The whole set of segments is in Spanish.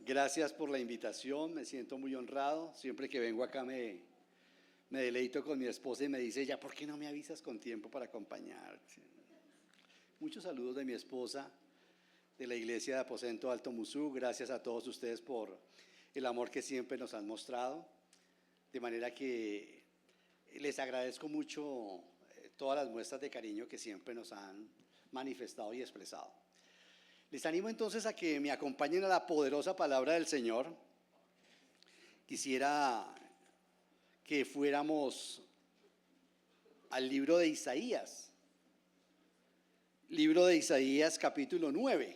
Gracias por la invitación, me siento muy honrado. Siempre que vengo acá me deleito con mi esposa y me dice, ya, ¿por qué no me avisas con tiempo para acompañarte? Muchos saludos de mi esposa, de la iglesia de Aposento Alto Musú. Gracias a todos ustedes por el amor que siempre nos han mostrado. De manera que les agradezco mucho todas las muestras de cariño que siempre nos han manifestado y expresado. Les animo entonces a que me acompañen a la poderosa palabra del Señor. Quisiera que fuéramos al libro de Isaías. Libro de Isaías, capítulo 9.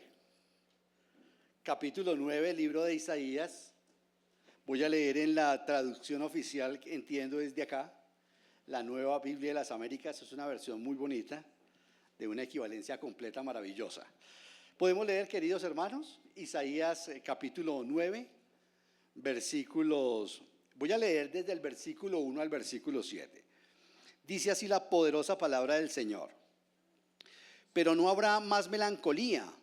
Capítulo 9, libro de Isaías. Voy a leer en la traducción oficial que entiendo desde acá, la Nueva Biblia de las Américas. Es una versión muy bonita, de una equivalencia completa maravillosa. Podemos leer, queridos hermanos, Isaías capítulo 9, versículos, voy a leer desde el versículo 1 al versículo 7. Dice así la poderosa palabra del Señor. Pero no habrá más melancolía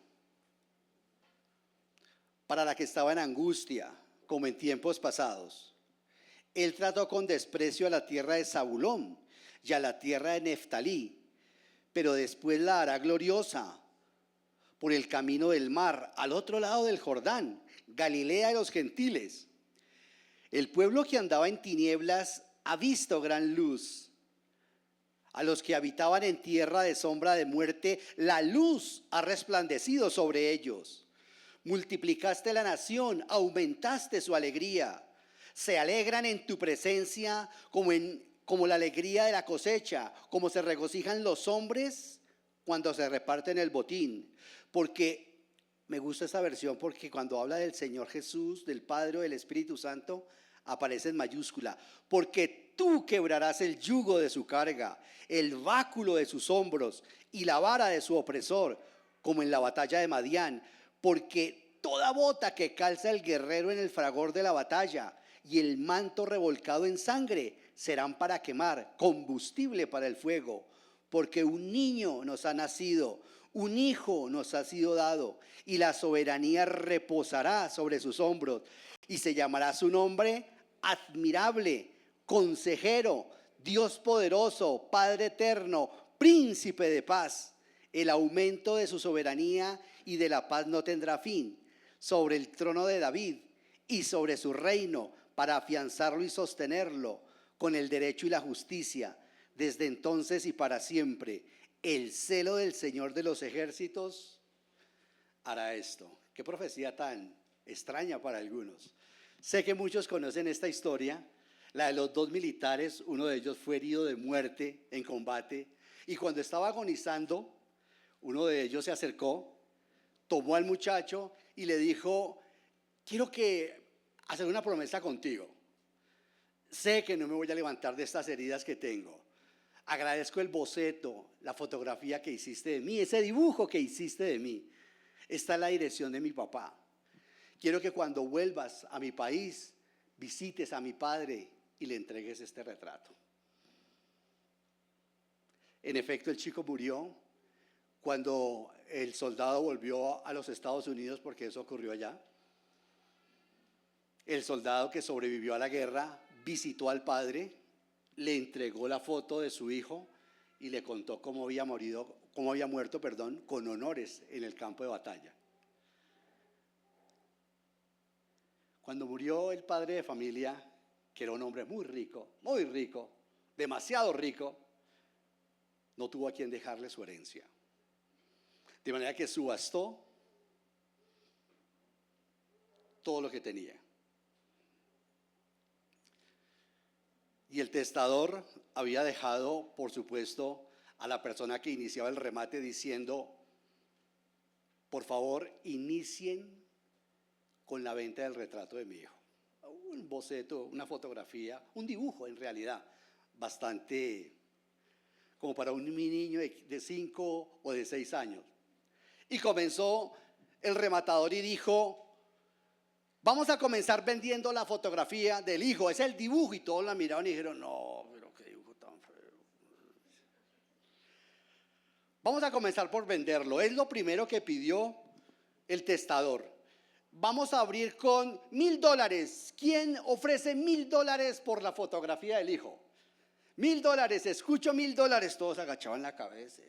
para la que estaba en angustia, como en tiempos pasados. Él trató con desprecio a la tierra de Zabulón y a la tierra de Neftalí, pero después la hará gloriosa por el camino del mar, al otro lado del Jordán, Galilea de los gentiles. El pueblo que andaba en tinieblas ha visto gran luz. A los que habitaban en tierra de sombra de muerte, la luz ha resplandecido sobre ellos. Multiplicaste la nación, aumentaste su alegría. Se alegran en tu presencia como la alegría de la cosecha, como se regocijan los hombres cuando se reparten el botín. Porque me gusta esa versión, porque cuando habla del Señor Jesús, del Padre o del Espíritu Santo, aparece en mayúscula. Porque tú quebrarás el yugo de su carga, el báculo de sus hombros y la vara de su opresor, como en la batalla de Madián. Porque toda bota que calza el guerrero en el fragor de la batalla y el manto revolcado en sangre serán para quemar, combustible para el fuego. Porque un niño nos ha nacido, un hijo nos ha sido dado, y la soberanía reposará sobre sus hombros, y se llamará su nombre admirable, consejero, Dios poderoso, Padre eterno, príncipe de paz. El aumento de su soberanía y de la paz no tendrá fin sobre el trono de David y sobre su reino, para afianzarlo y sostenerlo con el derecho y la justicia, desde entonces y para siempre. El celo del Señor de los ejércitos hará esto. Qué profecía tan extraña para algunos. Sé que muchos conocen esta historia, la de los dos militares. Uno de ellos fue herido de muerte en combate, y cuando estaba agonizando, uno de ellos se acercó, tomó al muchacho y le dijo: quiero hacer una promesa contigo. Sé que no me voy a levantar de estas heridas que tengo. Agradezco el boceto, la fotografía que hiciste de mí, ese dibujo que hiciste de mí. Está en la dirección de mi papá. Quiero que cuando vuelvas a mi país visites a mi padre y le entregues este retrato. En efecto, el chico murió cuando el soldado volvió a los Estados Unidos, porque eso ocurrió allá. El soldado que sobrevivió a la guerra visitó al padre, le entregó la foto de su hijo y le contó cómo había muerto, con honores en el campo de batalla. Cuando murió el padre de familia, que era un hombre muy rico, demasiado rico, no tuvo a quien dejarle su herencia. De manera que subastó todo lo que tenía. Y el testador había dejado, por supuesto, a la persona que iniciaba el remate diciendo: por favor, inicien con la venta del retrato de mi hijo. Un boceto, una fotografía, un dibujo en realidad, bastante como para un niño de 5 o de 6 años. Y comenzó el rematador y dijo: vamos a comenzar vendiendo la fotografía del hijo, es el dibujo. Y todos la miraron y dijeron: no, pero qué dibujo tan feo. Vamos a comenzar por venderlo. Es lo primero que pidió el testador. Vamos a abrir con $1,000. ¿Quién ofrece $1,000 por la fotografía del hijo? $1,000, escucho $1,000, todos agachaban la cabeza.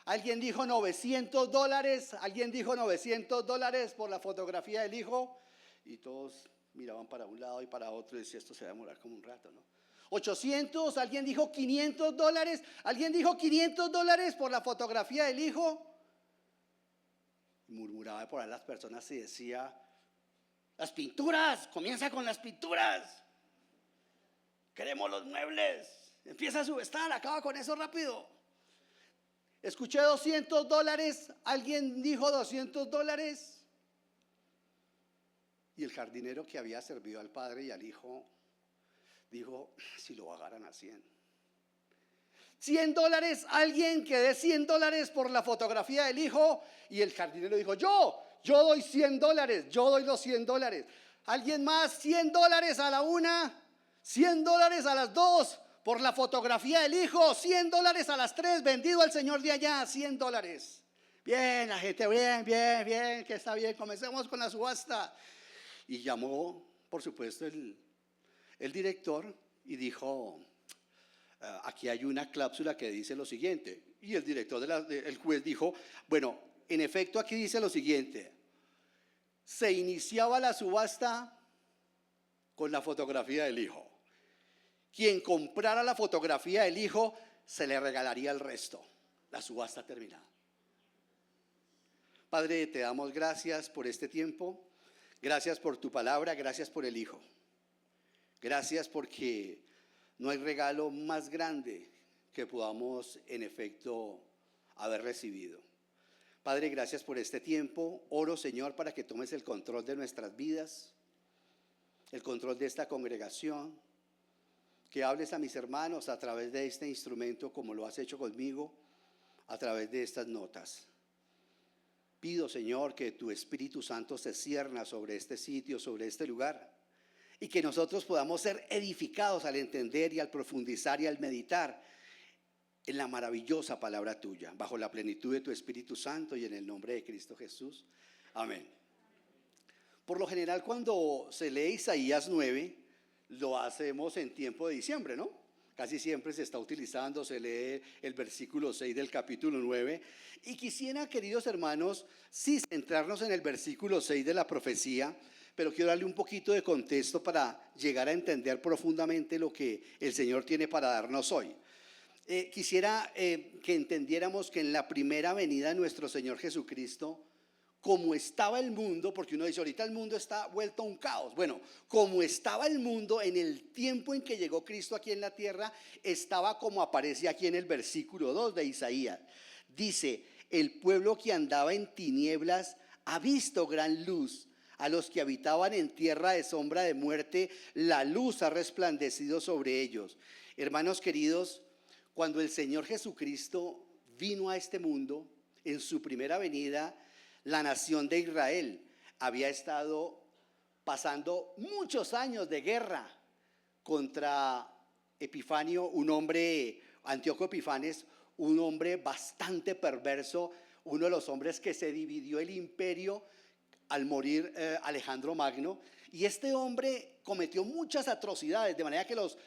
Alguien dijo $900, alguien dijo $900 por la fotografía del hijo, y todos miraban para un lado y para otro y decían, esto se va a demorar como un rato, ¿no? 800, alguien dijo $500, alguien dijo $500 por la fotografía del hijo. Murmuraba por ahí las personas y decía, las pinturas, comienza con las pinturas, queremos los muebles, empieza a subestar, acaba con eso rápido. Escuché $200, alguien dijo $200, y el jardinero que había servido al padre y al hijo dijo, si lo pagaran a 100. $100, alguien que dé $100 por la fotografía del hijo, y el jardinero dijo, yo doy $100, yo doy los $100. Alguien más, $100 a la una, $100 a las dos por la fotografía del hijo, $100 a las tres, vendido al señor de allá, $100. Bien, la gente, bien, que está bien, comencemos con la subasta. Y llamó, por supuesto, el director y dijo, aquí hay una cláusula que dice lo siguiente. Y el director, el juez dijo, bueno, en efecto aquí dice lo siguiente, se iniciaba la subasta con la fotografía del hijo. Quien comprara la fotografía del hijo se le regalaría el resto. La subasta terminada. Padre, te damos gracias por este tiempo, gracias por tu palabra, gracias por el hijo. Gracias porque no hay regalo más grande que podamos en efecto haber recibido. Padre, gracias por este tiempo. Oro, Señor, para que tomes el control de nuestras vidas, el control de esta congregación, que hables a mis hermanos a través de este instrumento como lo has hecho conmigo, a través de estas notas. Pido, Señor, que tu Espíritu Santo se cierna sobre este sitio, sobre este lugar, y que nosotros podamos ser edificados al entender y al profundizar y al meditar en la maravillosa palabra tuya, bajo la plenitud de tu Espíritu Santo y en el nombre de Cristo Jesús. Amén. Por lo general, cuando se lee Isaías 9, lo hacemos en tiempo de diciembre, ¿no? Casi siempre se está utilizando, se lee el versículo 6 del capítulo 9. Y quisiera, queridos hermanos, sí centrarnos en el versículo 6 de la profecía, pero quiero darle un poquito de contexto para llegar a entender profundamente lo que el Señor tiene para darnos hoy. Quisiera que entendiéramos que en la primera venida de nuestro Señor Jesucristo, como estaba el mundo, porque uno dice ahorita el mundo está vuelto a un caos. Bueno, como estaba el mundo en el tiempo en que llegó Cristo aquí en la tierra, estaba como aparece aquí en el versículo 2 de Isaías. Dice, el pueblo que andaba en tinieblas ha visto gran luz. A los que habitaban en tierra de sombra de muerte, la luz ha resplandecido sobre ellos. Hermanos queridos, cuando el Señor Jesucristo vino a este mundo, en su primera venida, la nación de Israel había estado pasando muchos años de guerra contra Epifanio, un hombre, Antíoco Epifanes, un hombre bastante perverso, uno de los hombres que se dividió el imperio al morir Alejandro Magno. Y este hombre cometió muchas atrocidades, de manera que los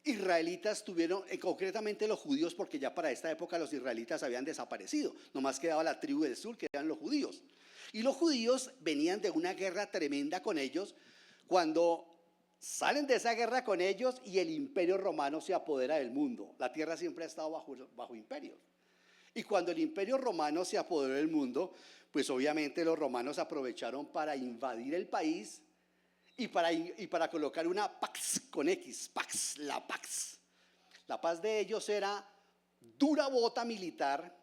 israelitas tuvieron, concretamente los judíos, porque ya para esta época los israelitas habían desaparecido, nomás quedaba la tribu del sur, que eran los judíos. Y los judíos venían de una guerra tremenda con ellos. Cuando salen de esa guerra con ellos y el imperio romano se apodera del mundo, la tierra siempre ha estado bajo imperio. Y cuando el imperio romano se apoderó del mundo, pues obviamente los romanos aprovecharon para invadir el país y para colocar una pax con X, pax, la pax. La paz de ellos era dura bota militar,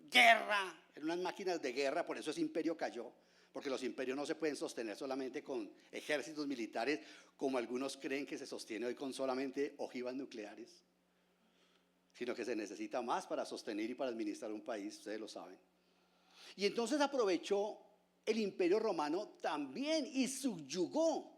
guerra, eran unas máquinas de guerra, por eso ese imperio cayó, porque los imperios no se pueden sostener solamente con ejércitos militares, como algunos creen que se sostiene hoy con solamente ojivas nucleares, sino que se necesita más para sostener y para administrar un país, ustedes lo saben. Y entonces aprovechó el imperio romano también y subyugó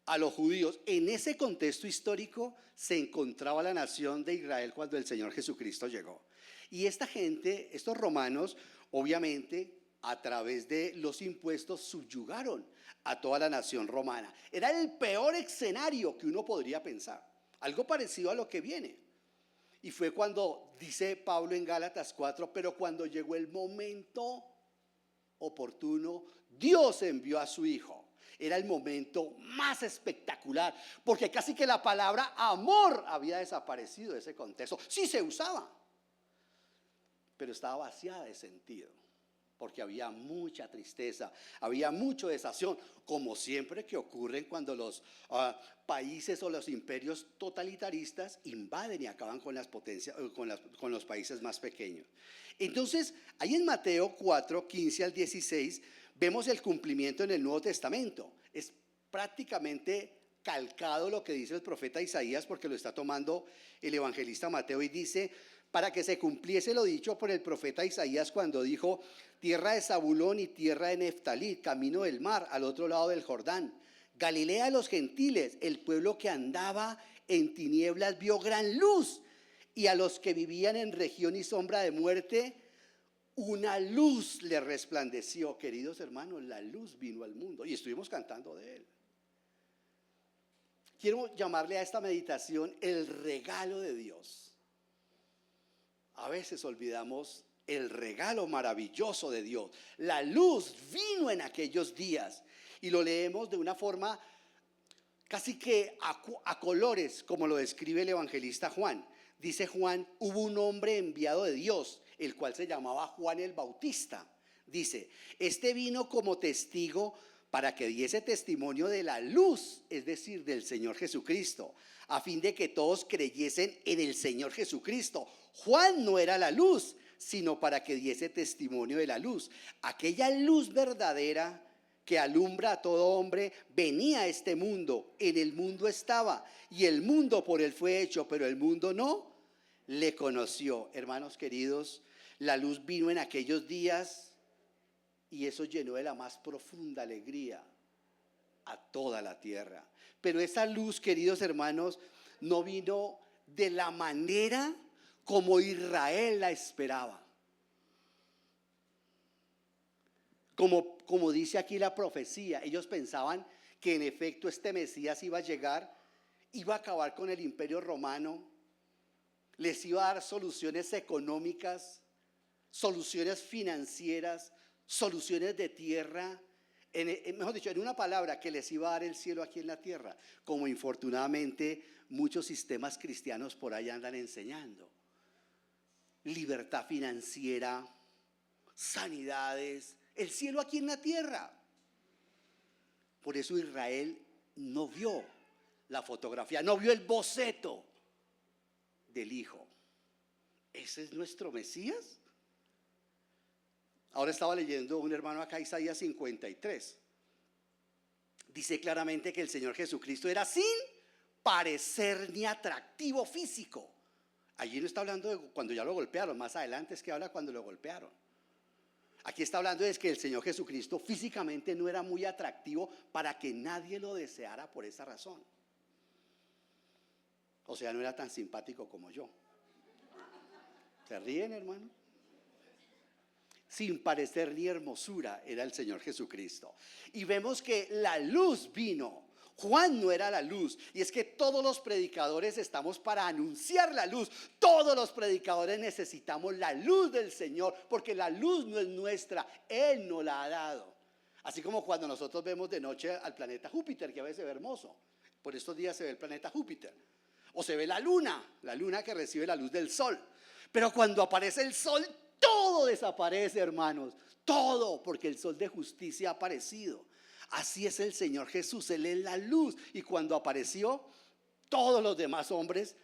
a los judíos. En ese contexto histórico se encontraba la nación de Israel cuando el Señor Jesucristo llegó. Y esta gente, estos romanos, obviamente a través de los impuestos subyugaron a toda la nación romana. Era el peor escenario que uno podría pensar, algo parecido a lo que viene. Y fue cuando, dice Pablo en Gálatas 4, pero cuando llegó el momento oportuno, Dios envió a su Hijo. Era el momento más espectacular, porque casi que la palabra amor había desaparecido de ese contexto. Sí se usaba, pero estaba vaciada de sentido, porque había mucha tristeza, había mucha desazón, como siempre que ocurren cuando los países o los imperios totalitaristas invaden y acaban con las potencias, con los países más pequeños. Entonces, ahí en Mateo 4, 15 al 16, vemos el cumplimiento en el Nuevo Testamento. Es prácticamente calcado lo que dice el profeta Isaías, porque lo está tomando el evangelista Mateo, y dice: para que se cumpliese lo dicho por el profeta Isaías cuando dijo: tierra de Zabulón y tierra de Neftalí, camino del mar, al otro lado del Jordán, Galilea de los gentiles, el pueblo que andaba en tinieblas vio gran luz, y a los que vivían en región y sombra de muerte, una luz le resplandeció. Queridos hermanos, la luz vino al mundo, y estuvimos cantando de él. Quiero llamarle a esta meditación el regalo de Dios. A veces olvidamos el regalo maravilloso de Dios. La luz vino en aquellos días, y lo leemos de una forma casi que a colores, como lo describe el evangelista Juan. Dice Juan: hubo un hombre enviado de Dios, el cual se llamaba Juan el Bautista. Dice: este vino como testigo para que diese testimonio de la luz, es decir, del Señor Jesucristo, a fin de que todos creyesen en el Señor Jesucristo. Juan no era la luz, sino para que diese testimonio de la luz. Aquella luz verdadera que alumbra a todo hombre venía a este mundo. En el mundo estaba, y el mundo por él fue hecho, pero el mundo no le conoció. Hermanos queridos, la luz vino en aquellos días, y eso llenó de la más profunda alegría a toda la tierra. Pero esa luz, queridos hermanos, no vino de la manera como Israel la esperaba. Como dice aquí la profecía, ellos pensaban que en efecto este Mesías iba a llegar, iba a acabar con el imperio romano, les iba a dar soluciones económicas, soluciones financieras, soluciones de tierra, mejor dicho, en una palabra, que les iba a dar el cielo aquí en la tierra, como infortunadamente muchos sistemas cristianos por ahí andan enseñando. Libertad financiera, sanidades, el cielo aquí en la tierra. Por eso Israel no vio la fotografía, no vio el boceto del Hijo. ¿Ese es nuestro Mesías? Ahora estaba leyendo un hermano acá, Isaías 53. Dice claramente que el Señor Jesucristo era sin parecer ni atractivo físico. Allí no está hablando de cuando ya lo golpearon, más adelante es que habla cuando lo golpearon. Aquí está hablando de que el Señor Jesucristo físicamente no era muy atractivo para que nadie lo deseara por esa razón. O sea, no era tan simpático como yo. ¿Se ríen, hermano? Sin parecer ni hermosura era el Señor Jesucristo. Y vemos que la luz vino. Juan no era la luz, y es que todos los predicadores estamos para anunciar la luz. Todos los predicadores necesitamos la luz del Señor, porque la luz no es nuestra, Él nos la ha dado. Así como cuando nosotros vemos de noche al planeta Júpiter, que a veces se ve hermoso. Por estos días se ve el planeta Júpiter. O se ve la luna que recibe la luz del sol. Pero cuando aparece el sol, todo desaparece, hermanos. Todo, porque el sol de justicia ha aparecido. Así es el Señor Jesús, Él es la luz. Y cuando apareció, todos los demás hombres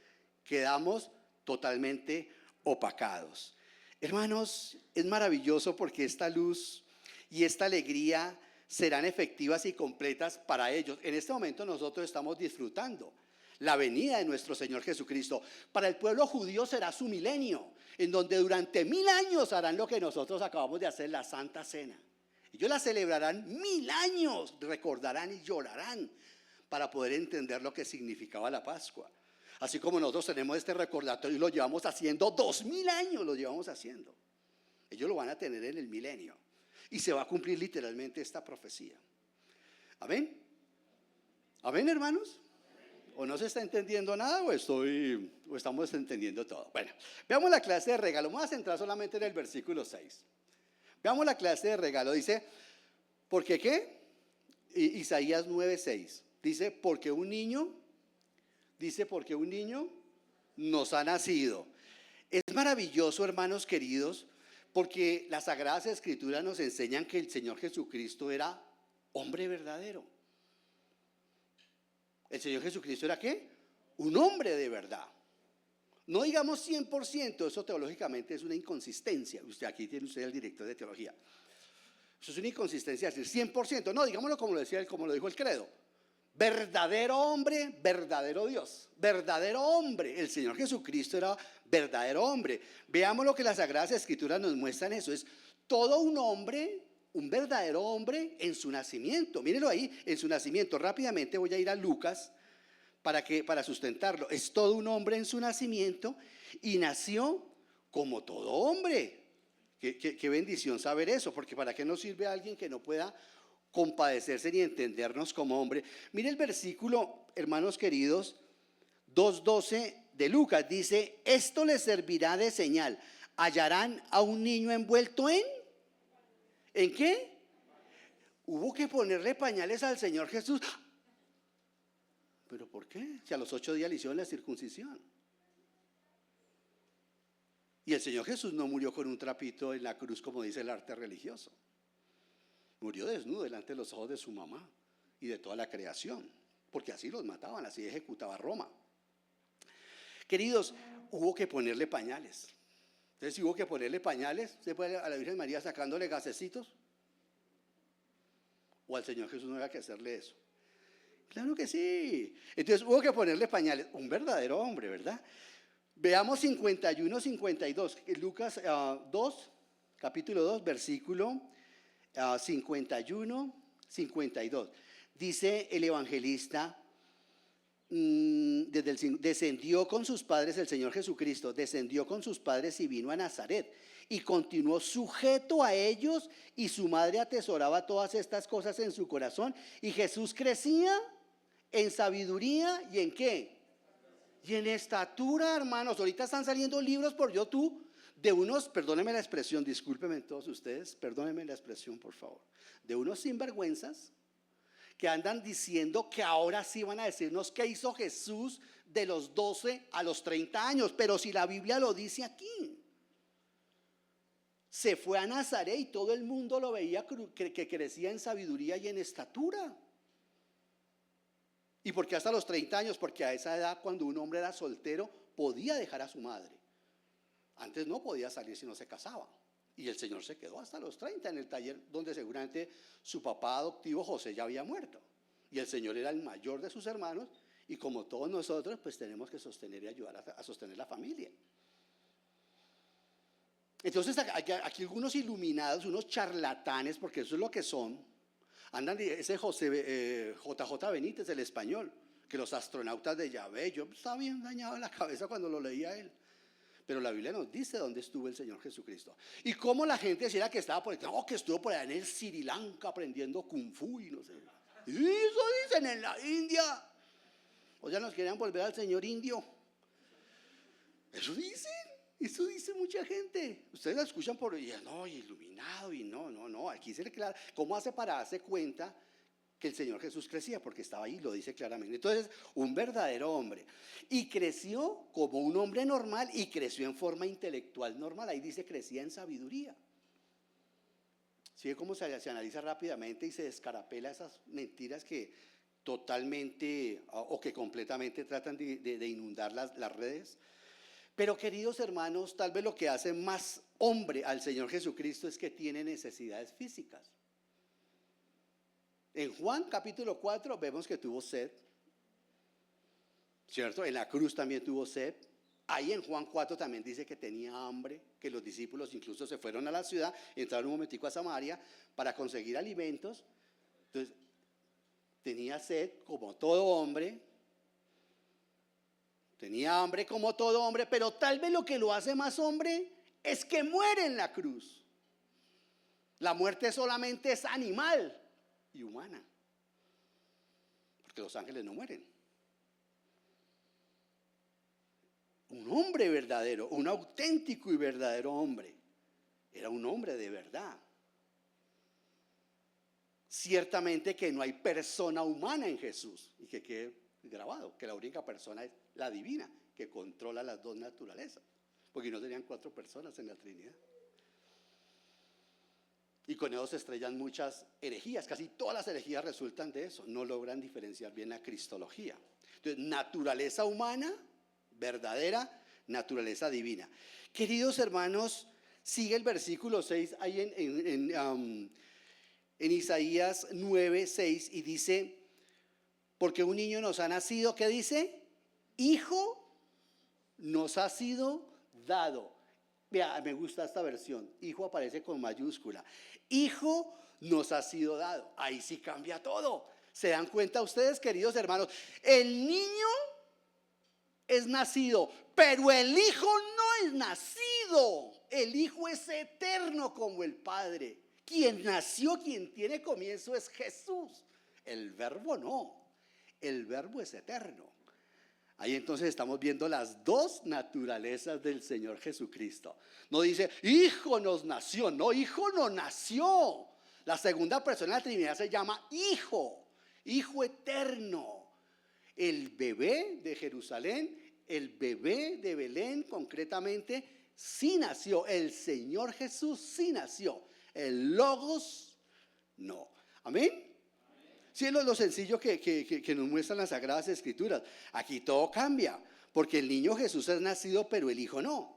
quedamos totalmente opacados. Hermanos, es maravilloso porque esta luz y esta alegría serán efectivas y completas para ellos. En este momento nosotros estamos disfrutando la venida de nuestro Señor Jesucristo. Para el pueblo judío será su milenio, en donde durante 1000 años harán lo que nosotros acabamos de hacer, la Santa Cena. Ellos la celebrarán 1000 años, recordarán y llorarán para poder entender lo que significaba la Pascua. Así como nosotros tenemos este recordatorio y lo llevamos haciendo 2000 años, lo llevamos haciendo. Ellos lo van a tener en el milenio. Y se va a cumplir literalmente esta profecía. ¿Amén? ¿Amén, hermanos? ¿O no se está entendiendo nada o estamos entendiendo todo? Bueno, veamos la clase de regalo. Vamos a centrar solamente en el versículo 6. Veamos la clase de regalo. Dice, ¿por qué qué? Isaías 9:6. Dice, porque un niño nos ha nacido. Es maravilloso, hermanos queridos, porque las Sagradas Escrituras nos enseñan que el Señor Jesucristo era hombre verdadero. ¿El Señor Jesucristo era qué? Un hombre de verdad. No digamos 100%, eso teológicamente es una inconsistencia. Aquí tiene usted el director de teología. Eso es una inconsistencia decir 100%. No, digámoslo como lo dijo el credo. Verdadero hombre, verdadero Dios. Verdadero hombre. El Señor Jesucristo era verdadero hombre. Veamos lo que las Sagradas Escrituras nos muestran eso. Es todo un hombre, un verdadero hombre en su nacimiento. Mírenlo ahí, en su nacimiento. Rápidamente voy a ir a Lucas para sustentarlo. Es todo un hombre en su nacimiento y nació como todo hombre. Qué bendición saber eso, porque ¿para qué nos sirve a alguien que no pueda compadecerse ni entendernos como hombre? Mire el versículo, hermanos queridos, 2:12 de Lucas. Dice, esto les servirá de señal. Hallarán a un niño envuelto ¿en qué? Hubo que ponerle pañales al Señor Jesús. ¿Pero por qué? Si a los 8 días le hicieron la circuncisión. Y el Señor Jesús no murió con un trapito en la cruz como dice el arte religioso. Murió desnudo delante de los ojos de su mamá y de toda la creación, porque así los mataban, así ejecutaba Roma. Queridos, hubo que ponerle pañales. Entonces, si hubo que ponerle pañales, ¿se puede a la Virgen María sacándole gasecitos? ¿O al Señor Jesús no había que hacerle eso? Claro que sí. Entonces hubo que ponerle pañales. Un verdadero hombre, ¿verdad? Veamos 51, 52. Lucas 2, capítulo 2, versículo 51, 52. Dice el evangelista, descendió con sus padres, el Señor Jesucristo descendió con sus padres y vino a Nazaret y continuó sujeto a ellos, y su madre atesoraba todas estas cosas en su corazón, y Jesús crecía en sabiduría y ¿en qué? Y en estatura, hermanos. Ahorita están saliendo libros por YouTube de unos, perdónenme la expresión, discúlpenme todos ustedes, perdónenme la expresión por favor, de unos sinvergüenzas que andan diciendo que ahora sí van a decirnos qué hizo Jesús de los 12 a los 30 años, pero si la Biblia lo dice aquí. Se fue a Nazaret y todo el mundo lo veía que crecía en sabiduría y en estatura. ¿Y por qué hasta los 30 años? Porque a esa edad, cuando un hombre era soltero, podía dejar a su madre. Antes no podía salir si no se casaba. Y el Señor se quedó hasta los 30 en el taller donde seguramente su papá adoptivo José ya había muerto. Y el Señor era el mayor de sus hermanos, y como todos nosotros, pues tenemos que sostener y ayudar a sostener la familia. Entonces aquí algunos iluminados, unos charlatanes, porque eso es lo que son, andan, ese JJ Benítez, el español, que los astronautas de Yahvé, yo estaba bien dañado en la cabeza cuando lo leía él. Pero la Biblia nos dice dónde estuvo el Señor Jesucristo. Y cómo la gente decía que estaba por ahí, no, que estuvo por allá en el Sri Lanka aprendiendo Kung Fu y no sé. Y eso dicen en la India. O sea, nos querían volver al Señor indio. Eso dice mucha gente. Ustedes la escuchan por ahí, no, iluminado y no. Aquí se le clara. ¿Cómo hace para darse cuenta que el Señor Jesús crecía? Porque estaba ahí, lo dice claramente. Entonces, un verdadero hombre. Y creció como un hombre normal y creció en forma intelectual normal. Ahí dice, crecía en sabiduría. ¿Sí ve cómo se analiza rápidamente y se descarapela esas mentiras que totalmente o que completamente tratan de inundar las redes? Pero queridos hermanos, tal vez lo que hace más hombre al Señor Jesucristo es que tiene necesidades físicas. En Juan capítulo 4 vemos que tuvo sed, ¿cierto? En la cruz también tuvo sed. Ahí en Juan 4 también dice que tenía hambre, que los discípulos incluso se fueron a la ciudad, entraron un momentico a Samaria para conseguir alimentos. Entonces, tenía sed como todo hombre, tenía hambre como todo hombre, pero tal vez lo que lo hace más hombre es que muere en la cruz. La muerte solamente es animal y humana, porque los ángeles no mueren. Un hombre verdadero, un auténtico y verdadero hombre, era un hombre de verdad. Ciertamente que no hay persona humana en Jesús, y que quede grabado que la única persona es la divina, que controla las dos naturalezas, porque no tenían 4 personas en la Trinidad. Y con eso se estrellan muchas herejías, casi todas las herejías resultan de eso, no logran diferenciar bien la cristología. Entonces, naturaleza humana verdadera, naturaleza divina. Queridos hermanos, sigue el versículo 6 ahí en Isaías 9, 6, y dice: porque un niño nos ha nacido, ¿qué dice? Hijo nos ha sido dado. Vea, me gusta esta versión. Hijo aparece con mayúscula. Hijo nos ha sido dado. Ahí sí cambia todo. ¿Se dan cuenta ustedes, queridos hermanos? El niño es nacido, pero el hijo no es nacido. El hijo es eterno como el Padre. Quien nació, quien tiene comienzo es Jesús. El verbo no. El verbo es eterno. Ahí entonces estamos viendo las dos naturalezas del Señor Jesucristo. No dice, hijo nos nació. No, hijo no nació. La segunda persona de la Trinidad se llama hijo. Hijo eterno. El bebé de Jerusalén, el bebé de Belén concretamente, sí nació. El Señor Jesús sí nació. El Logos no. ¿Amén? Sí, es lo sencillo que nos muestran las Sagradas Escrituras. Aquí todo cambia, porque el niño Jesús es nacido, pero el Hijo no.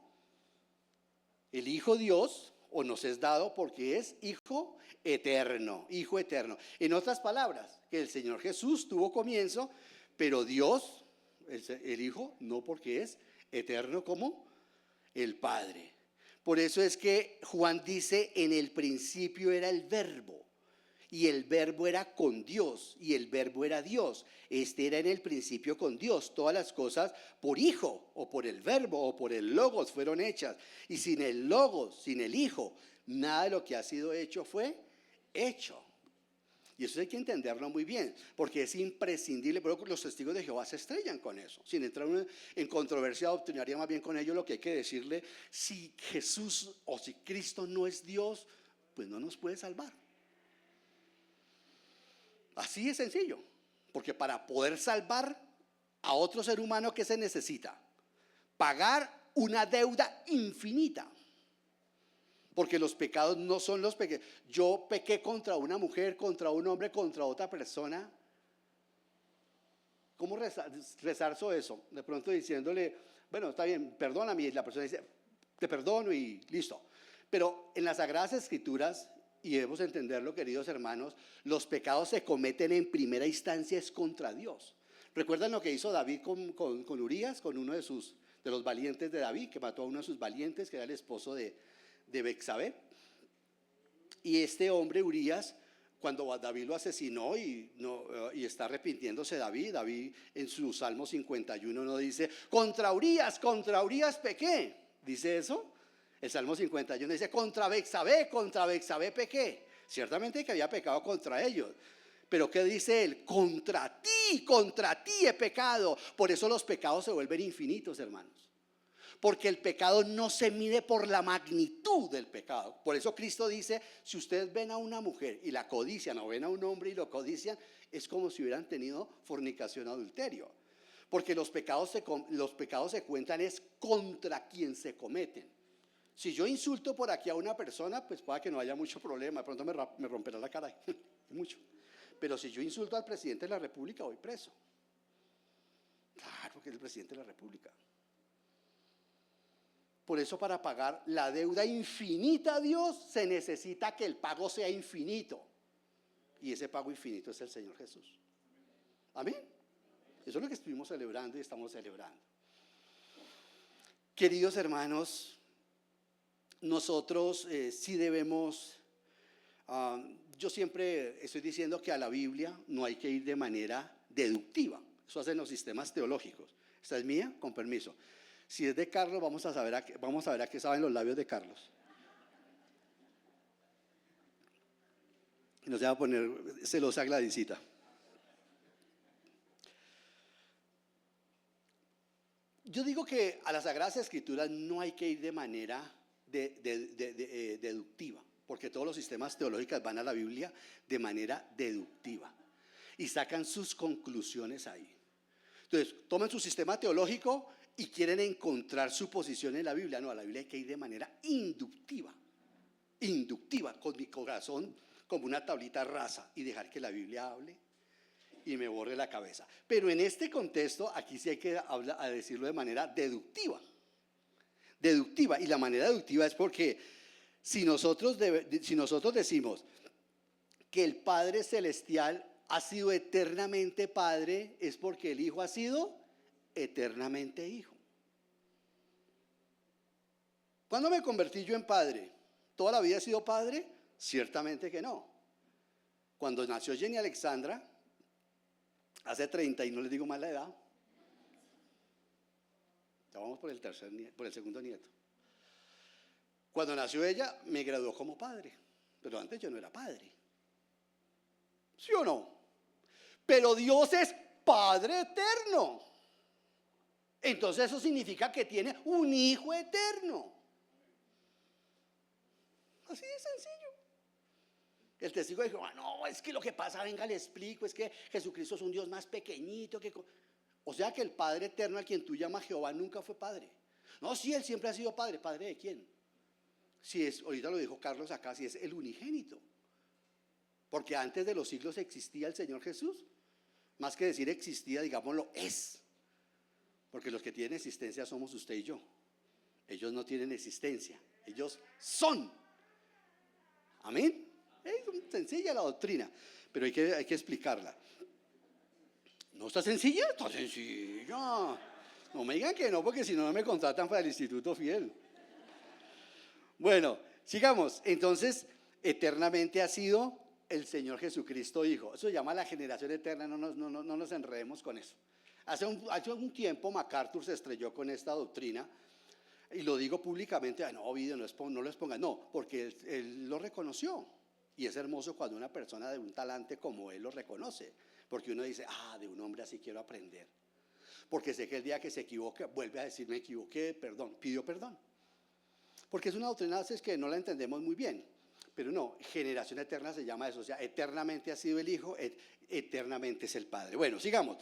El Hijo Dios, o nos es dado porque es Hijo eterno, Hijo eterno. En otras palabras, que el Señor Jesús tuvo comienzo, pero Dios, el Hijo, no, porque es eterno como el Padre. Por eso es que Juan dice, en el principio era el Verbo. Y el verbo era con Dios, y el verbo era Dios. Este era en el principio con Dios. Todas las cosas por Hijo, o por el verbo, o por el Logos fueron hechas. Y sin el Logos, sin el Hijo, nada de lo que ha sido hecho fue hecho. Y eso hay que entenderlo muy bien, porque es imprescindible. Pero los testigos de Jehová se estrellan con eso. Sin entrar en controversia doctrinaria, más bien con ello lo que hay que decirle: si Jesús o si Cristo no es Dios, pues no nos puede salvar. Así es sencillo, porque para poder salvar a otro ser humano, ¿qué se necesita? Pagar una deuda infinita, porque los pecados no son los pecados. Yo pequé contra una mujer, contra un hombre, contra otra persona. ¿Cómo resarzo eso? De pronto diciéndole, bueno, está bien, perdóname, y la persona dice, te perdono y listo. Pero en las Sagradas Escrituras, y debemos entenderlo, queridos hermanos, los pecados se cometen en primera instancia es contra Dios. ¿Recuerdan lo que hizo David con Urías, con uno de los valientes de David, que mató a uno de sus valientes, que era el esposo de Betsabé? Y este hombre, Urías, cuando David lo asesinó y está arrepintiéndose David en su Salmo 51 no dice, contra Urías pequé. ¿Dice eso? El Salmo 51 dice, contra Betsabé pequé. Ciertamente que había pecado contra ellos. Pero ¿qué dice él? Contra ti he pecado. Por eso los pecados se vuelven infinitos, hermanos. Porque el pecado no se mide por la magnitud del pecado. Por eso Cristo dice, si ustedes ven a una mujer y la codician, o ven a un hombre y lo codician, es como si hubieran tenido fornicación o adulterio. Porque los pecados se cuentan es contra quien se cometen. Si yo insulto por aquí a una persona, pues pueda que no haya mucho problema, de pronto me romperá la cara, mucho. Pero si yo insulto al presidente de la República, voy preso. Claro, porque es el presidente de la República. Por eso, para pagar la deuda infinita a Dios, se necesita que el pago sea infinito. Y ese pago infinito es el Señor Jesús. Amén. Eso es lo que estuvimos celebrando y estamos celebrando. Queridos hermanos, nosotros sí debemos, yo siempre estoy diciendo que a la Biblia no hay que ir de manera deductiva. Eso hacen los sistemas teológicos. Esta es mía, con permiso. Si es de Carlos, vamos a ver a qué saben los labios de Carlos. No se va a poner celosa Gladysita. Yo digo que a las Sagradas Escrituras no hay que ir de manera deductiva, porque todos los sistemas teológicos van a la Biblia de manera deductiva y sacan sus conclusiones ahí. Entonces, toman su sistema teológico y quieren encontrar su posición en la Biblia. No, a la Biblia hay que ir de manera inductiva, con mi corazón como una tablita rasa y dejar que la Biblia hable y me borre la cabeza. Pero en este contexto, aquí sí hay que decirlo de manera deductiva. Y la manera deductiva es porque si nosotros decimos que el Padre Celestial ha sido eternamente Padre, es porque el Hijo ha sido eternamente Hijo. ¿Cuándo me convertí yo en padre? ¿Toda la vida he sido padre? Ciertamente que no. Cuando nació Jenny Alexandra, hace 30 y no les digo más la edad, ya vamos por el segundo nieto. Cuando nació ella, me graduó como padre, pero antes yo no era padre. ¿Sí o no? Pero Dios es Padre eterno. Entonces eso significa que tiene un Hijo eterno. Así de sencillo. El testigo dijo, no, es que lo que pasa, venga, le explico, es que Jesucristo es un Dios más pequeñito. O sea que el Padre eterno a quien tú llamas Jehová nunca fue padre. No, sí, él siempre ha sido padre. ¿Padre de quién? Si es, ahorita lo dijo Carlos acá, si es el unigénito. Porque antes de los siglos existía el Señor Jesús. Más que decir existía, digámoslo, es. Porque los que tienen existencia somos usted y yo. Ellos no tienen existencia, ellos son. Amén. Es sencilla la doctrina, pero hay que explicarla. ¿No está sencilla? Está sencilla. No me digan que no, porque si no, no me contratan para el Instituto Fiel. Bueno, sigamos. Entonces, eternamente ha sido el Señor Jesucristo Hijo. Eso se llama la generación eterna, no nos enredemos con eso. Hace un tiempo MacArthur se estrelló con esta doctrina, y lo digo públicamente, no, Ovidio, no lo exponga, no, porque él lo reconoció. Y es hermoso cuando una persona de un talante como él lo reconoce, porque uno dice, de un hombre así quiero aprender. Porque sé que el día que se equivoque, vuelve a decir, me equivoqué, perdón, pidió perdón. Porque es una doctrina que no la entendemos muy bien. Pero no, generación eterna se llama eso, o sea, eternamente ha sido el Hijo, eternamente es el Padre. Bueno, sigamos.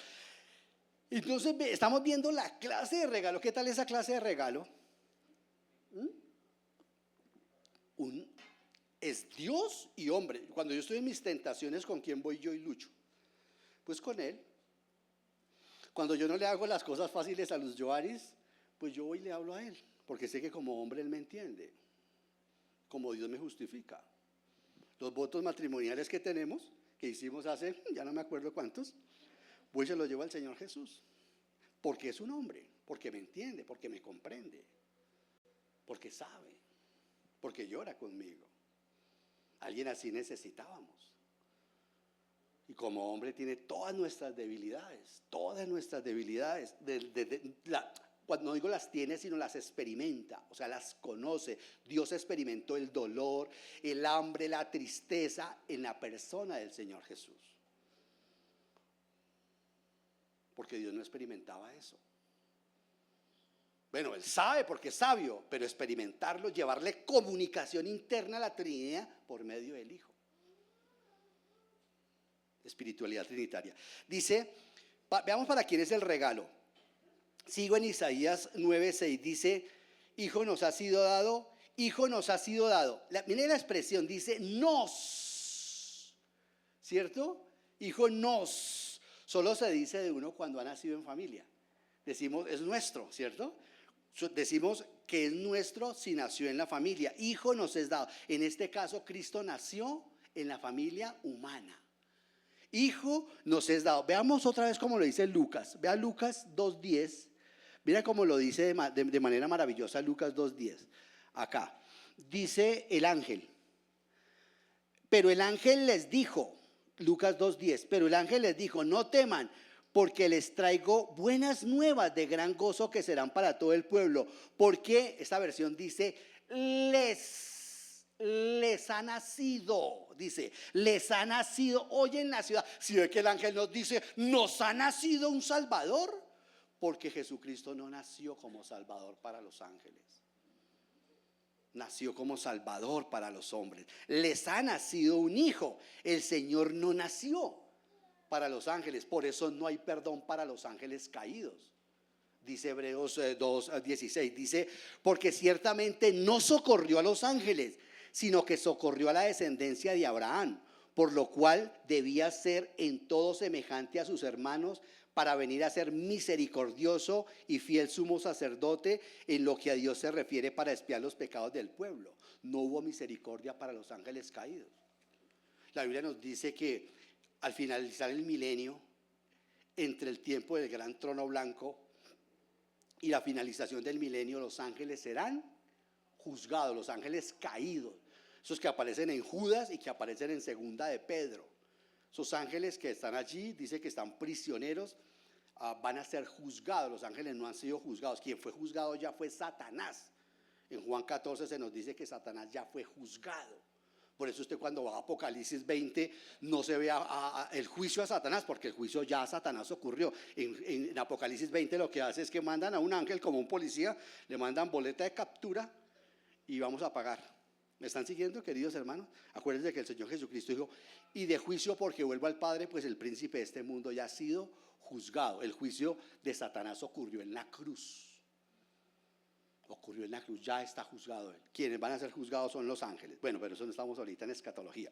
Entonces estamos viendo la clase de regalo. ¿Qué tal esa clase de regalo? Es Dios y hombre. Cuando yo estoy en mis tentaciones, ¿con quién voy yo y lucho? Pues con Él. Cuando yo no le hago las cosas fáciles a los Yoaris, pues yo voy y le hablo a Él, porque sé que como hombre Él me entiende, como Dios me justifica. Los votos matrimoniales que tenemos, que hicimos hace, ya no me acuerdo cuántos, pues se los llevo al Señor Jesús, porque es un hombre, porque me entiende, porque me comprende, porque sabe, porque llora conmigo. Alguien así necesitábamos. Y como hombre tiene todas nuestras debilidades, no digo las tiene, sino las experimenta, o sea, las conoce. Dios experimentó el dolor, el hambre, la tristeza en la persona del Señor Jesús. Porque Dios no experimentaba eso. Bueno, Él sabe porque es sabio, pero experimentarlo, llevarle comunicación interna a la Trinidad por medio del Hijo. Espiritualidad trinitaria. Dice, veamos para quién es el regalo. Sigo en Isaías 9:6, dice, Hijo nos ha sido dado, Hijo nos ha sido dado. Miren la expresión, dice nos, ¿cierto? Hijo nos, solo se dice de uno cuando ha nacido en familia. Decimos, es nuestro, ¿cierto? Decimos que es nuestro si nació en la familia. Hijo nos es dado. En este caso, Cristo nació en la familia humana. Hijo nos es dado. Veamos otra vez cómo lo dice Lucas. Vea Lucas 2:10. Mira cómo lo dice de manera maravillosa Lucas 2:10. Acá dice el ángel. Pero el ángel les dijo, Lucas 2:10, pero el ángel les dijo, no teman, porque les traigo buenas nuevas de gran gozo que serán para todo el pueblo. Porque esta versión dice, les ha nacido. Dice, les ha nacido hoy en la ciudad. Si ve que el ángel nos dice, nos ha nacido un Salvador, porque Jesucristo no nació como Salvador para los ángeles. Nació como Salvador para los hombres. Les ha nacido un hijo. El Señor no nació para los ángeles. Por eso no hay perdón para los ángeles caídos. Dice Hebreos 2:16, dice, porque ciertamente no socorrió a los ángeles, sino que socorrió a la descendencia de Abraham, por lo cual debía ser en todo semejante a sus hermanos, para venir a ser misericordioso y fiel sumo sacerdote en lo que a Dios se refiere, para expiar los pecados del pueblo. No hubo misericordia para los ángeles caídos. La Biblia nos dice que al finalizar el milenio, entre el tiempo del gran trono blanco y la finalización del milenio, los ángeles serán juzgados, los ángeles caídos, esos que aparecen en Judas y que aparecen en Segunda de Pedro. Esos ángeles que están allí, dice que están prisioneros, van a ser juzgados. Los ángeles no han sido juzgados. Quien fue juzgado ya fue Satanás. En Juan 14 se nos dice que Satanás ya fue juzgado. Por eso usted cuando va a Apocalipsis 20 no se ve el juicio a Satanás, porque el juicio ya a Satanás ocurrió. En Apocalipsis 20 lo que hace es que mandan a un ángel como un policía, le mandan boleta de captura y vamos a pagar. ¿Me están siguiendo, queridos hermanos? Acuérdense que el Señor Jesucristo dijo, y de juicio porque vuelvo al Padre, pues el príncipe de este mundo ya ha sido juzgado. El juicio de Satanás ocurrió en la cruz. Ocurrió en la cruz, ya está juzgado él. Quienes van a ser juzgados son los ángeles. Bueno, pero eso no estamos ahorita en escatología.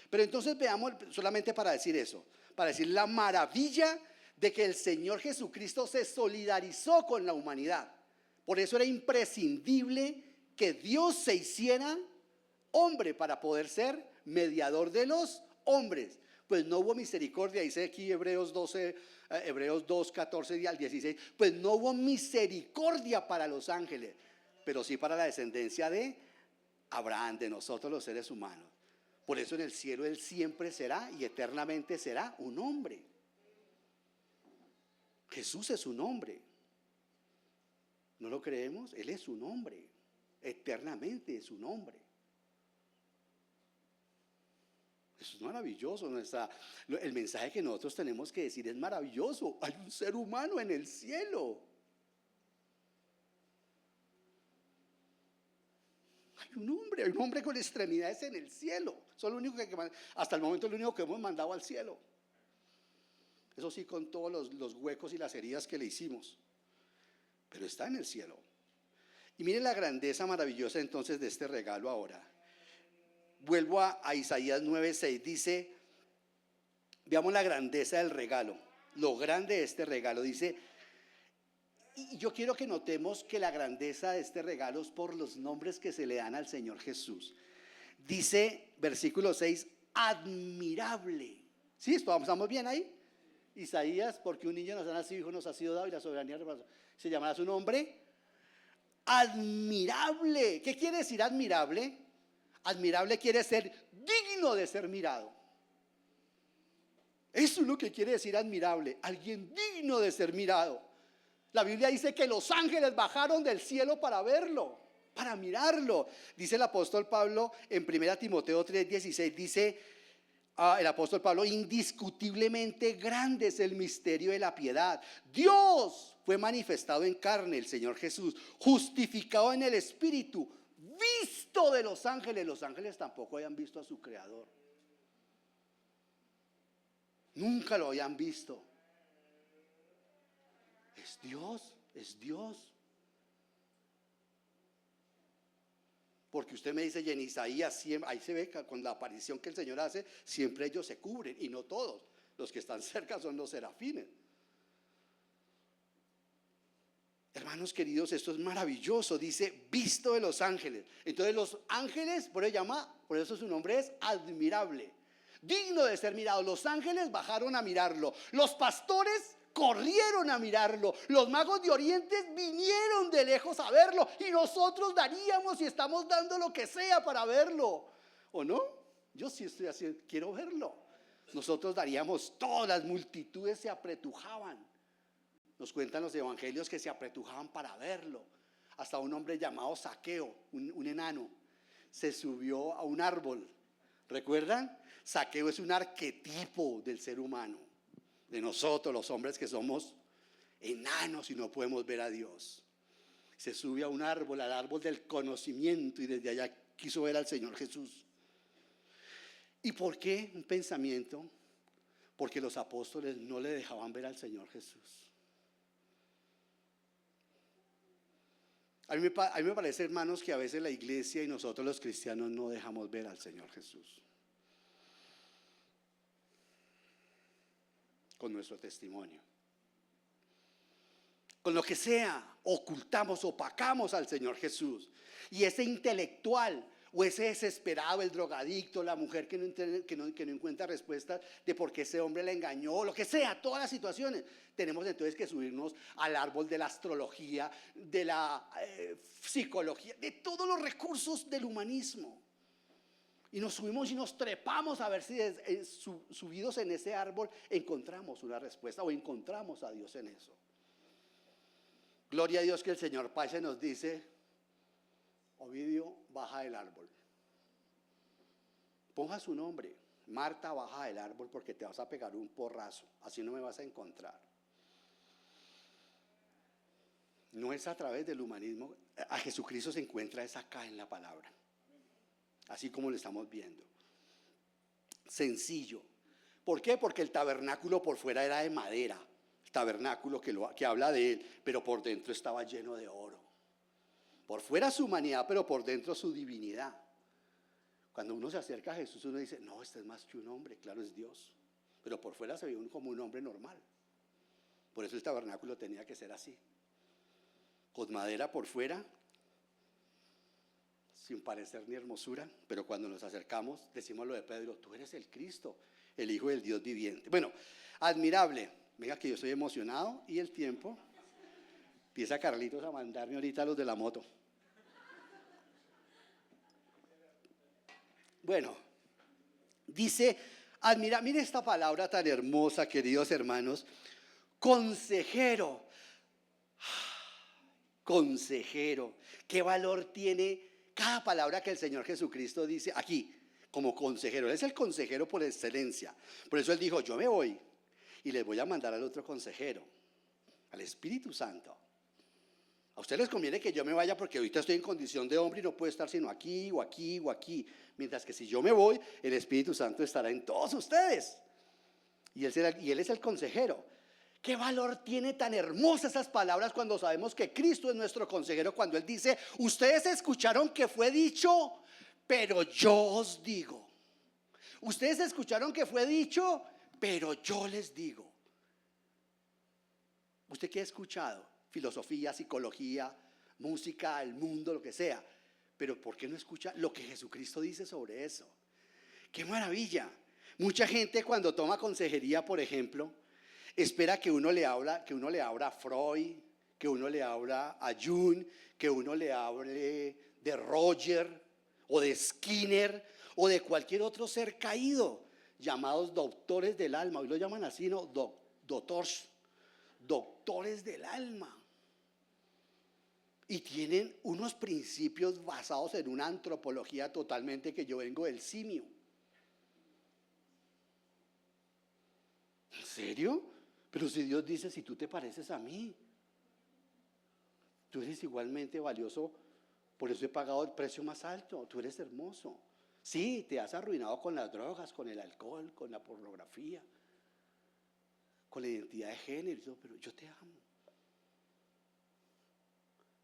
Pero entonces veamos, solamente para decir eso, para decir la maravilla de que el Señor Jesucristo se solidarizó con la humanidad. Por eso era imprescindible que Dios se hiciera hombre para poder ser mediador de los hombres. Pues no hubo misericordia, dice aquí Hebreos 2, 14 al 16, pues no hubo misericordia para los ángeles, pero sí para la descendencia de Abraham, de nosotros los seres humanos. Por eso en el cielo él siempre será y eternamente será un hombre. Jesús es un hombre. ¿No lo creemos? Él es un hombre. Eternamente es un hombre. Eso es maravilloso. El mensaje que nosotros tenemos que decir es maravilloso. Hay un ser humano en el cielo. Hay un hombre con extremidades en el cielo. Eso es lo único hasta el momento es lo único que hemos mandado al cielo. Eso sí, con todos los huecos y las heridas que le hicimos. Pero está en el cielo. Y miren la grandeza maravillosa entonces de este regalo ahora. Vuelvo a Isaías 9:6, dice, veamos la grandeza del regalo, lo grande de este regalo, dice, y yo quiero que notemos que la grandeza de este regalo es por los nombres que se le dan al Señor Jesús. Dice, versículo 6, admirable. ¿Sí? ¿Estamos bien ahí? Isaías, porque un niño nos ha nacido, hijo nos ha sido dado y la soberanía se llamará su nombre. Admirable. ¿Qué quiere decir admirable? Admirable quiere ser digno de ser mirado. Eso es lo que quiere decir admirable. Alguien digno de ser mirado. La Biblia dice que los ángeles bajaron del cielo para verlo, para mirarlo. Dice el apóstol Pablo en 1 Timoteo 3:16, dice el apóstol Pablo, indiscutiblemente grande es el misterio de la piedad. Dios fue manifestado en carne, el Señor Jesús, justificado en el Espíritu, visto de los ángeles. Los ángeles tampoco habían visto a su creador. Nunca lo habían visto. Es Dios, es Dios. Porque usted me dice, y en Isaías, ahí se ve que con la aparición que el Señor hace, siempre ellos se cubren, y no todos. Los que están cerca son los serafines. Hermanos queridos, esto es maravilloso. Dice, visto de los ángeles. Entonces los ángeles, por eso su nombre es admirable, digno de ser mirado. Los ángeles bajaron a mirarlo. Los pastores corrieron a mirarlo. Los magos de Oriente vinieron de lejos a verlo. Y nosotros daríamos y estamos dando lo que sea para verlo. ¿O no? Yo sí estoy haciendo, quiero verlo. Nosotros daríamos, todas las multitudes se apretujaban. Nos cuentan los evangelios que se apretujaban para verlo. Hasta un hombre llamado Zaqueo, un enano, se subió a un árbol ¿Recuerdan? Zaqueo es un arquetipo del ser humano, de nosotros los hombres que somos enanos y no podemos ver a Dios. Se sube a un árbol, al árbol del conocimiento, y desde allá quiso ver al Señor Jesús. ¿Y por qué un pensamiento? Porque los apóstoles no le dejaban ver al Señor Jesús. A mí me parece, hermanos, que a veces la iglesia y nosotros los cristianos no dejamos ver al Señor Jesús con nuestro testimonio. Con lo que sea, ocultamos, opacamos al Señor Jesús. Y ese intelectual o ese desesperado, el drogadicto, la mujer que no encuentra respuestas de por qué ese hombre la engañó, lo que sea, todas las situaciones, tenemos entonces que subirnos al árbol de la astrología, de la psicología, de todos los recursos del humanismo. Y nos subimos y nos trepamos a ver si subidos en ese árbol encontramos una respuesta o encontramos a Dios en eso. Gloria a Dios que el Señor Pache nos dice: Ovidio, baja del árbol. Ponga su nombre. Marta, baja del árbol porque te vas a pegar un porrazo. Así no me vas a encontrar. No es a través del humanismo. A Jesucristo se encuentra es acá en la palabra. Así como lo estamos viendo. Sencillo. ¿Por qué? Porque el tabernáculo por fuera era de madera. El tabernáculo que habla de él, pero por dentro estaba lleno de oro. Por fuera su humanidad, pero por dentro su divinidad. Cuando uno se acerca a Jesús, uno dice: no, este es más que un hombre, claro, es Dios. Pero por fuera se ve como un hombre normal. Por eso el tabernáculo tenía que ser así. Con madera por fuera, sin parecer ni hermosura, pero cuando nos acercamos, decimos lo de Pedro: tú eres el Cristo, el Hijo del Dios viviente. Bueno, admirable. Venga que yo estoy emocionado y el tiempo. Empieza Carlitos a mandarme ahorita a los de la moto. Bueno, dice, admira, mire esta palabra tan hermosa, queridos hermanos: consejero. Consejero. ¿Qué valor tiene cada palabra que el Señor Jesucristo dice aquí como consejero? Él es el consejero por excelencia. Por eso Él dijo: yo me voy y les voy a mandar al otro consejero, al Espíritu Santo. A ustedes les conviene que yo me vaya porque ahorita estoy en condición de hombre y no puedo estar sino aquí o aquí o aquí. Mientras que si yo me voy, el Espíritu Santo estará en todos ustedes. Y Él es el consejero. ¿Qué valor tiene tan hermosas esas palabras cuando sabemos que Cristo es nuestro consejero? Cuando Él dice: ustedes escucharon que fue dicho, pero yo os digo. Ustedes escucharon que fue dicho, pero yo les digo. ¿Usted qué ha escuchado? Filosofía, psicología, música, el mundo, lo que sea. Pero ¿por qué no escucha lo que Jesucristo dice sobre eso? ¡Qué maravilla! Mucha gente cuando toma consejería, por ejemplo, espera que uno le abra a Freud, que uno le abra a Jung, que uno le hable de Roger o de Skinner o de cualquier otro ser caído, llamados doctores del alma. Hoy lo llaman así, ¿no? Doctores del alma. Y tienen unos principios basados en una antropología totalmente que yo vengo del simio. ¿En serio? Pero si Dios dice: si tú te pareces a mí, tú eres igualmente valioso, por eso he pagado el precio más alto, tú eres hermoso. Sí, te has arruinado con las drogas, con el alcohol, con la pornografía, con la identidad de género, pero yo te amo.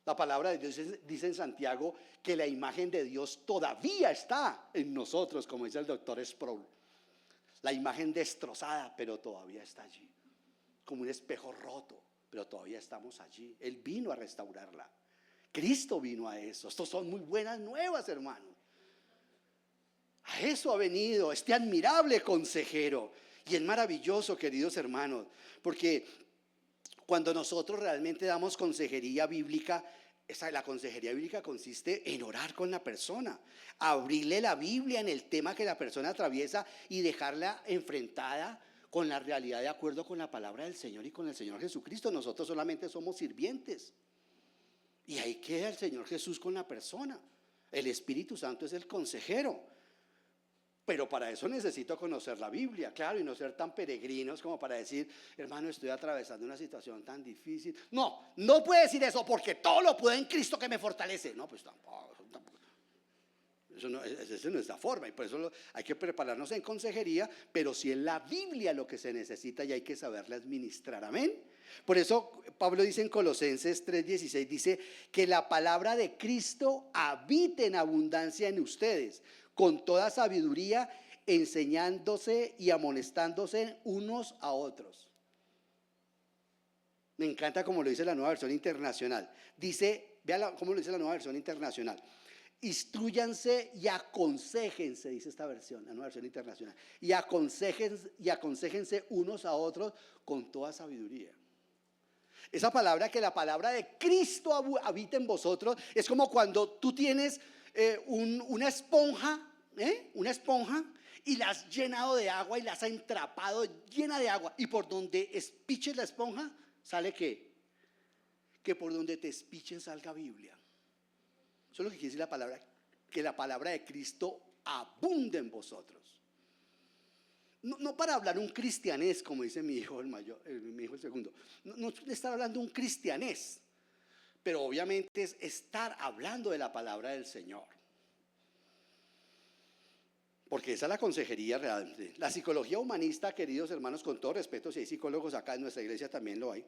La palabra de Dios dice en Santiago que la imagen de Dios todavía está en nosotros, como dice el doctor Sproul. La imagen destrozada, pero todavía está allí. Como un espejo roto, pero todavía estamos allí. Él vino a restaurarla. Cristo vino a eso. Estos son muy buenas nuevas, hermanos. A eso ha venido este admirable consejero. Y es maravilloso, queridos hermanos, porque cuando nosotros realmente damos consejería bíblica, la consejería bíblica consiste en orar con la persona, abrirle la Biblia en el tema que la persona atraviesa y dejarla enfrentada con la realidad de acuerdo con la palabra del Señor y con el Señor Jesucristo. Nosotros solamente somos sirvientes. Y ahí queda el Señor Jesús con la persona. El Espíritu Santo es el consejero. Pero para eso necesito conocer la Biblia, claro, y no ser tan peregrinos como para decir, hermano, estoy atravesando una situación tan difícil. No, no puede decir eso porque todo lo puedo en Cristo que me fortalece. No, pues tampoco. Esa no es la forma, y por eso hay que prepararnos en consejería, pero si es la Biblia lo que se necesita y hay que saberla administrar, amén. Por eso Pablo dice en Colosenses 3:16, dice que la palabra de Cristo habite en abundancia en ustedes, con toda sabiduría, enseñándose y amonestándose unos a otros. Me encanta como lo dice la Nueva Versión Internacional. Dice, vea cómo lo dice la Nueva Versión Internacional. Instrúyanse y aconséjense, dice esta versión, la Nueva Versión Internacional. Y aconséjense unos a otros con toda sabiduría. Esa palabra, que la palabra de Cristo habita en vosotros, es como cuando tú tienes una esponja y la has llenado de agua y la has entrapado llena de agua, y por donde espiches la esponja sale ¿qué? Que por donde te espichen salga Biblia. Eso es lo que quiere decir la palabra, que la palabra de Cristo abunde en vosotros. No para hablar un cristianés, como dice mi hijo el mayor, mi hijo el segundo. No estar hablando un cristianés, pero obviamente es estar hablando de la palabra del Señor. Porque esa es la consejería realmente. La psicología humanista, queridos hermanos, con todo respeto, si hay psicólogos acá en nuestra iglesia también lo hay.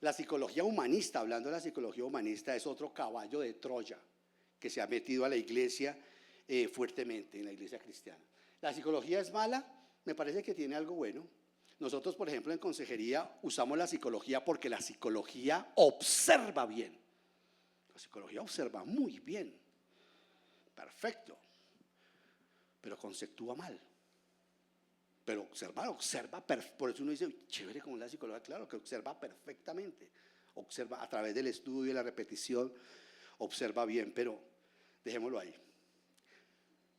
La psicología humanista, hablando de la psicología humanista, es otro caballo de Troya que se ha metido a la iglesia fuertemente, en la iglesia cristiana. ¿La psicología es mala? Me parece que tiene algo bueno. Nosotros, por ejemplo, en consejería usamos la psicología porque la psicología observa bien. La psicología observa muy bien. Perfecto. Pero conceptúa mal. Pero observa, por eso uno dice, chévere como la psicología, claro, que observa perfectamente. Observa a través del estudio y la repetición, observa bien, pero dejémoslo ahí.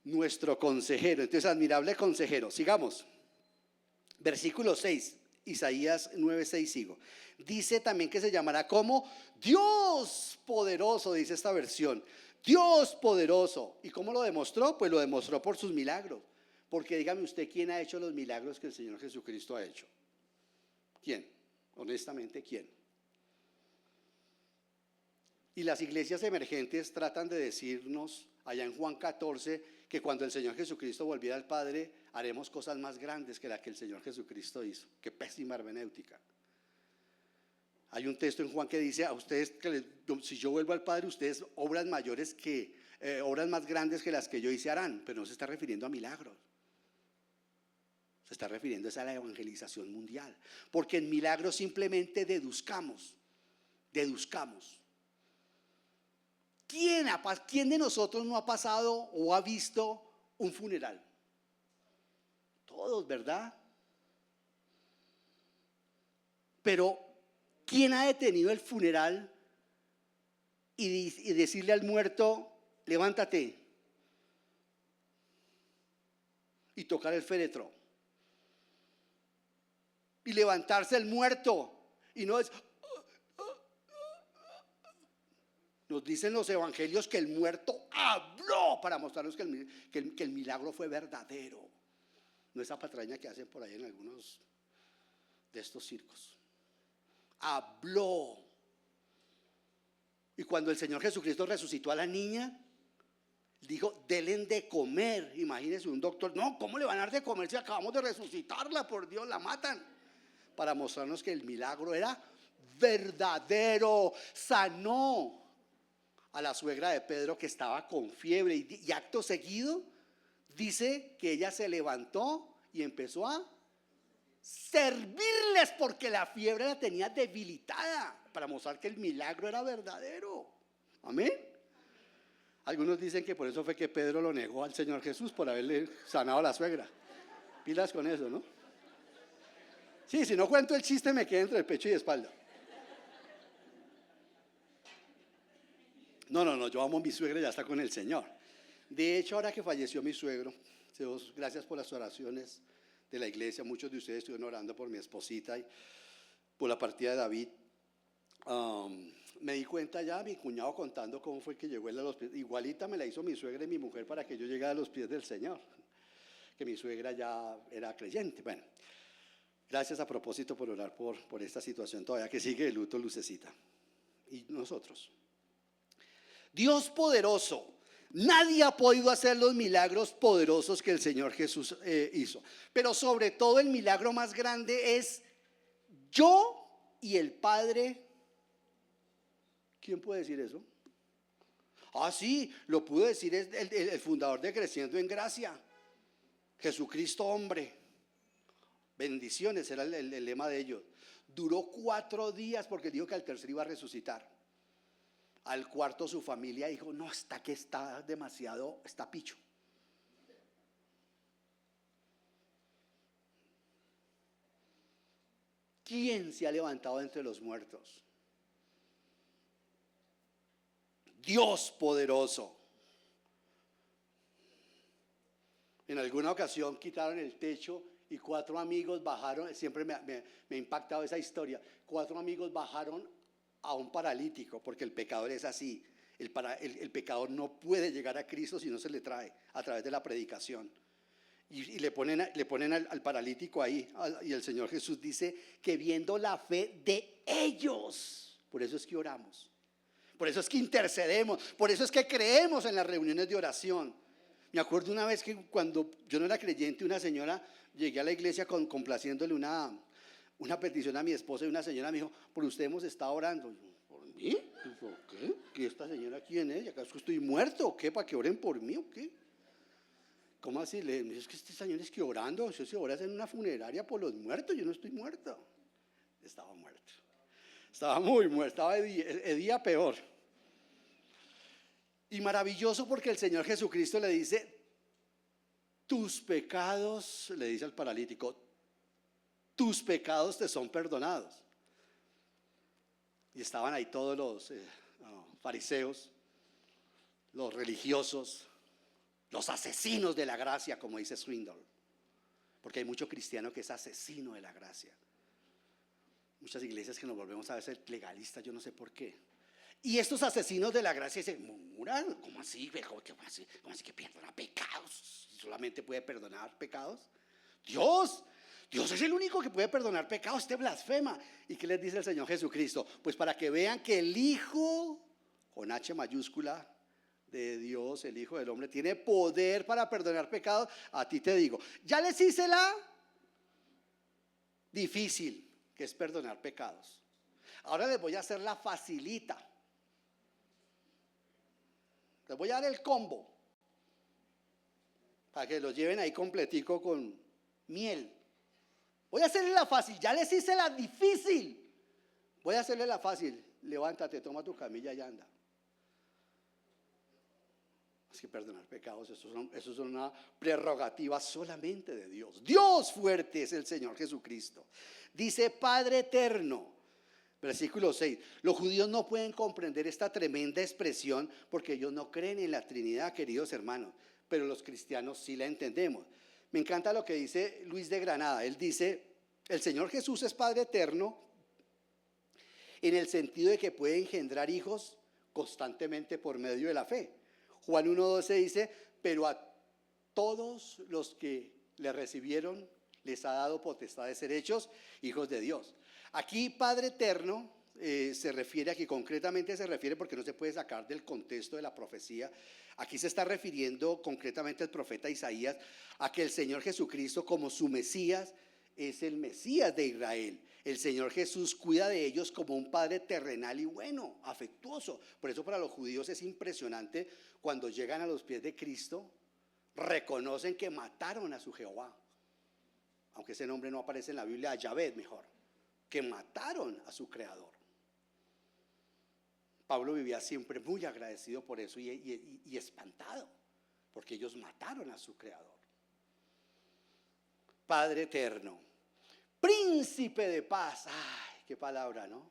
Nuestro consejero, entonces admirable consejero, sigamos. Versículo 6, Isaías 9:6 sigo. Dice también que se llamará como Dios poderoso, dice esta versión. Dios poderoso. ¿Y cómo lo demostró? Pues lo demostró por sus milagros. Porque dígame usted, ¿quién ha hecho los milagros que el Señor Jesucristo ha hecho? ¿Quién? Honestamente, ¿quién? Y las iglesias emergentes tratan de decirnos allá en Juan 14 que cuando el Señor Jesucristo volviera al Padre haremos cosas más grandes que las que el Señor Jesucristo hizo. Qué pésima hermenéutica. Hay un texto en Juan que dice a ustedes que si yo vuelvo al Padre, ustedes obras más grandes que las que yo hice harán, pero no se está refiriendo a milagros. Se está refiriendo a la evangelización mundial, porque en milagros simplemente deduzcamos. ¿Quién de nosotros no ha pasado o ha visto un funeral? Todos, ¿verdad? Pero ¿quién ha detenido el funeral y decirle al muerto, levántate y tocar el féretro? Y levantarse el muerto y no es... Nos dicen los evangelios que el muerto habló para mostrarnos que el milagro fue verdadero. No esa patraña que hacen por ahí en algunos de estos circos. Habló. Y cuando el Señor Jesucristo resucitó a la niña, dijo, denle de comer. Imagínense un doctor, no, ¿cómo le van a dar de comer si acabamos de resucitarla? Por Dios, la matan. Para mostrarnos que el milagro era verdadero. Sanó a la suegra de Pedro que estaba con fiebre y acto seguido dice que ella se levantó y empezó a servirles porque la fiebre la tenía debilitada, para mostrar que el milagro era verdadero. Amén. Algunos dicen que por eso fue que Pedro lo negó al Señor Jesús, por haberle sanado a la suegra. Pilas con eso, ¿no? Sí, si no cuento el chiste me queda entre el pecho y espalda. No, yo amo a mi suegra, ya está con el Señor. De hecho, ahora que falleció mi suegro, Dios, gracias por las oraciones de la iglesia, muchos de ustedes estuvieron orando por mi esposita y por la partida de David. Me di cuenta ya, mi cuñado contando cómo fue que llegó él a los pies, igualita me la hizo mi suegra y mi mujer para que yo llegara a los pies del Señor. que mi suegra ya era creyente. Bueno, gracias a propósito por orar por esta situación todavía que sigue de luto Lucecita. Y nosotros. Dios poderoso. Nadie ha podido hacer los milagros poderosos que el Señor Jesús hizo. Pero sobre todo el milagro más grande es yo y el Padre. ¿Quién puede decir eso? Ah, sí, lo pudo decir el fundador de Creciendo en Gracia. Jesucristo hombre. Bendiciones era el lema de ellos. Duró 4 días porque dijo que al tercer iba a resucitar. Al cuarto su familia dijo, no, está demasiado, está picho. ¿Quién se ha levantado entre los muertos? Dios poderoso. En alguna ocasión quitaron el techo y 4 amigos bajaron, siempre me ha impactado esa historia, 4 amigos bajaron a un paralítico, porque el pecador es así, el pecador no puede llegar a Cristo si no se le trae a través de la predicación. Y le ponen al paralítico ahí, y el Señor Jesús dice que viendo la fe de ellos, por eso es que oramos, por eso es que intercedemos, por eso es que creemos en las reuniones de oración. Me acuerdo una vez que cuando yo no era creyente, una señora, llegué a la iglesia complaciéndole una petición a mi esposa, y una señora me dijo, por usted hemos estado orando. Yo, ¿por mí? ¿Por qué? ¿Que esta señora quién es? ¿Acaso estoy muerto o qué? ¿Para que oren por mí o qué? ¿Cómo así? Le digo, es que este señor es que orando, eso se ora en una funeraria por los muertos, yo no estoy muerto. Estaba muerto. Estaba muy muerto, estaba de día peor. Y maravilloso porque el Señor Jesucristo le dice, tus pecados, le dice al paralítico, tus pecados te son perdonados. Y estaban ahí todos los fariseos, los religiosos, los asesinos de la gracia, como dice Swindoll. Porque hay mucho cristiano que es asesino de la gracia. Muchas iglesias que nos volvemos a veces legalistas, yo no sé por qué. Y estos asesinos de la gracia se murmuran, ¿cómo así? ¿Cómo así que perdona pecados? ¿Solamente puede perdonar pecados? Dios es el único que puede perdonar pecados, este blasfema. ¿Y qué les dice el Señor Jesucristo? Pues para que vean que el Hijo, con H mayúscula, de Dios, el Hijo del Hombre, tiene poder para perdonar pecados. A ti te digo, ya les hice la difícil, que es perdonar pecados. Ahora les voy a hacer la facilita. Les voy a dar el combo para que lo lleven ahí completico con miel. Voy a hacerle la fácil, ya les hice la difícil. Voy a hacerle la fácil. Levántate, toma tu camilla y anda. Es que perdonar pecados, eso es una prerrogativa solamente de Dios. Dios fuerte es el Señor Jesucristo. Dice Padre eterno, versículo 6. Los judíos no pueden comprender esta tremenda expresión porque ellos no creen en la Trinidad, queridos hermanos, pero los cristianos sí la entendemos. Me encanta lo que dice Luis de Granada. Él dice, el Señor Jesús es Padre eterno en el sentido de que puede engendrar hijos constantemente por medio de la fe. Juan 1:12 dice, pero a todos los que le recibieron les ha dado potestad de ser hechos hijos de Dios. Aquí Padre eterno se refiere, aquí concretamente se refiere, porque no se puede sacar del contexto de la profecía. Aquí se está refiriendo concretamente el profeta Isaías a que el Señor Jesucristo, como su Mesías, es el Mesías de Israel. El Señor Jesús cuida de ellos como un padre terrenal y bueno, afectuoso. Por eso para los judíos es impresionante cuando llegan a los pies de Cristo, reconocen que mataron a su Jehová. Aunque ese nombre no aparece en la Biblia, a Yahvé mejor, que mataron a su creador. Pablo vivía siempre muy agradecido por eso y espantado, porque ellos mataron a su creador. Padre eterno, príncipe de paz. Ay, qué palabra, ¿no?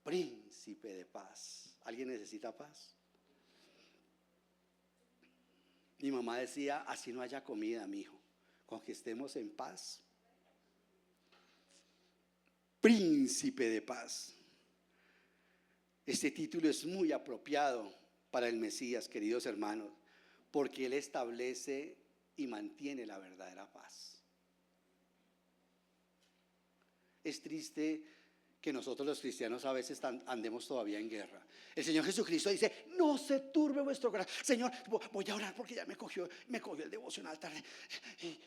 Príncipe de paz. ¿Alguien necesita paz? Mi mamá decía, así no haya comida, mi hijo, con que estemos en paz. Príncipe de paz. Este título es muy apropiado para el Mesías, queridos hermanos, porque Él establece y mantiene la verdadera paz. Es triste que nosotros los cristianos a veces andemos todavía en guerra. El Señor Jesucristo dice: no se turbe vuestro corazón. Señor, voy a orar porque ya me cogió el devocional tarde.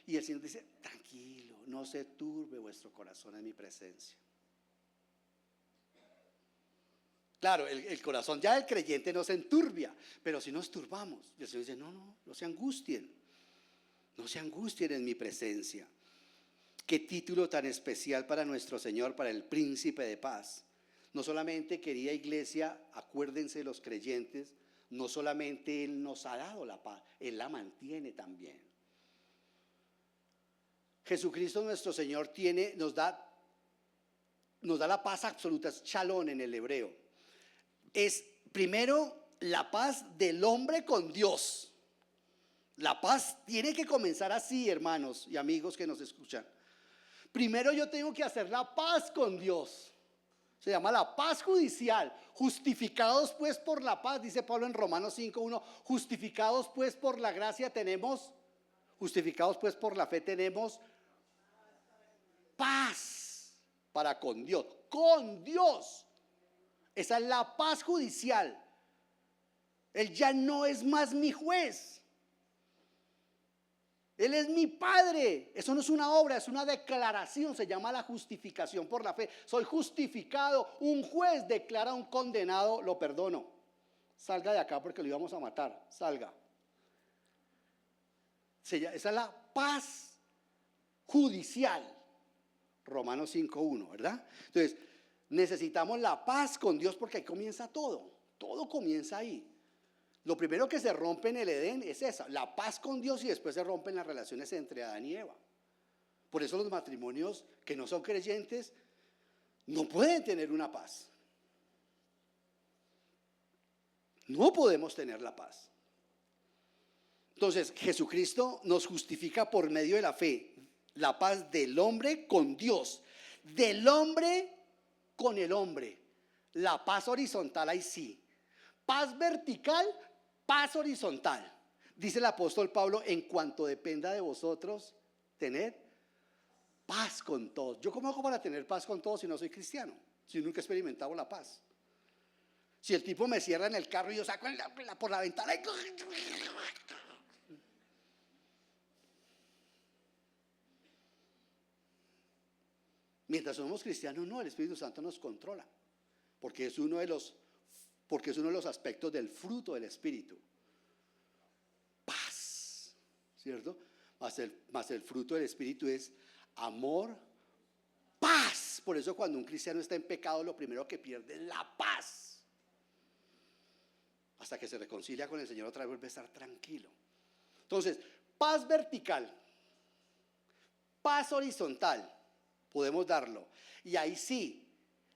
Y el Señor dice: tranquilo, no se turbe vuestro corazón en mi presencia. Claro, el corazón ya del creyente no se enturbia, pero si nos turbamos, y el Señor dice: no se angustien. No se angustien en mi presencia. Qué título tan especial para nuestro Señor, para el príncipe de paz. No solamente, querida iglesia, acuérdense los creyentes, no solamente Él nos ha dado la paz, Él la mantiene también. Jesucristo nuestro Señor nos da la paz absoluta, es shalom en el hebreo. Es primero la paz del hombre con Dios. La paz tiene que comenzar así, hermanos y amigos que nos escuchan. Primero yo tengo que hacer la paz con Dios. Se llama la paz judicial. Justificados pues por la paz, dice Pablo en Romanos 5:1. Justificados pues por la gracia justificados pues por la fe tenemos paz para con Dios. Con Dios. Esa es la paz judicial. Él ya no es más mi juez. Él es mi Padre. Eso no es una obra, es una declaración. Se llama la justificación por la fe. Soy justificado. Un juez declara a un condenado: lo perdono. Salga de acá porque lo íbamos a matar. Salga. Esa es la paz judicial. Romanos 5:1, ¿verdad? Entonces, necesitamos la paz con Dios porque ahí comienza todo. Todo comienza ahí. Lo primero que se rompe en el Edén es esa, la paz con Dios, y después se rompen las relaciones entre Adán y Eva. Por eso los matrimonios que no son creyentes no pueden tener una paz. No podemos tener la paz. Entonces, Jesucristo nos justifica por medio de la fe. La paz del hombre con Dios, del hombre con el hombre. La paz horizontal, ahí sí. Paz vertical, paz horizontal. Dice el apóstol Pablo: en cuanto dependa de vosotros, tened paz con todos. ¿Yo cómo hago para tener paz con todos si no soy cristiano? Si nunca he experimentado la paz. Si el tipo me cierra en el carro y yo saco por la ventana y... Mientras somos cristianos, no, el Espíritu Santo nos controla, porque es uno de los aspectos del fruto del Espíritu. Paz, ¿cierto? Más el fruto del Espíritu es amor, paz. Por eso cuando un cristiano está en pecado, lo primero que pierde es la paz. Hasta que se reconcilia con el Señor, otra vez vuelve a estar tranquilo. Entonces, paz vertical, paz horizontal, podemos darlo. Y ahí sí,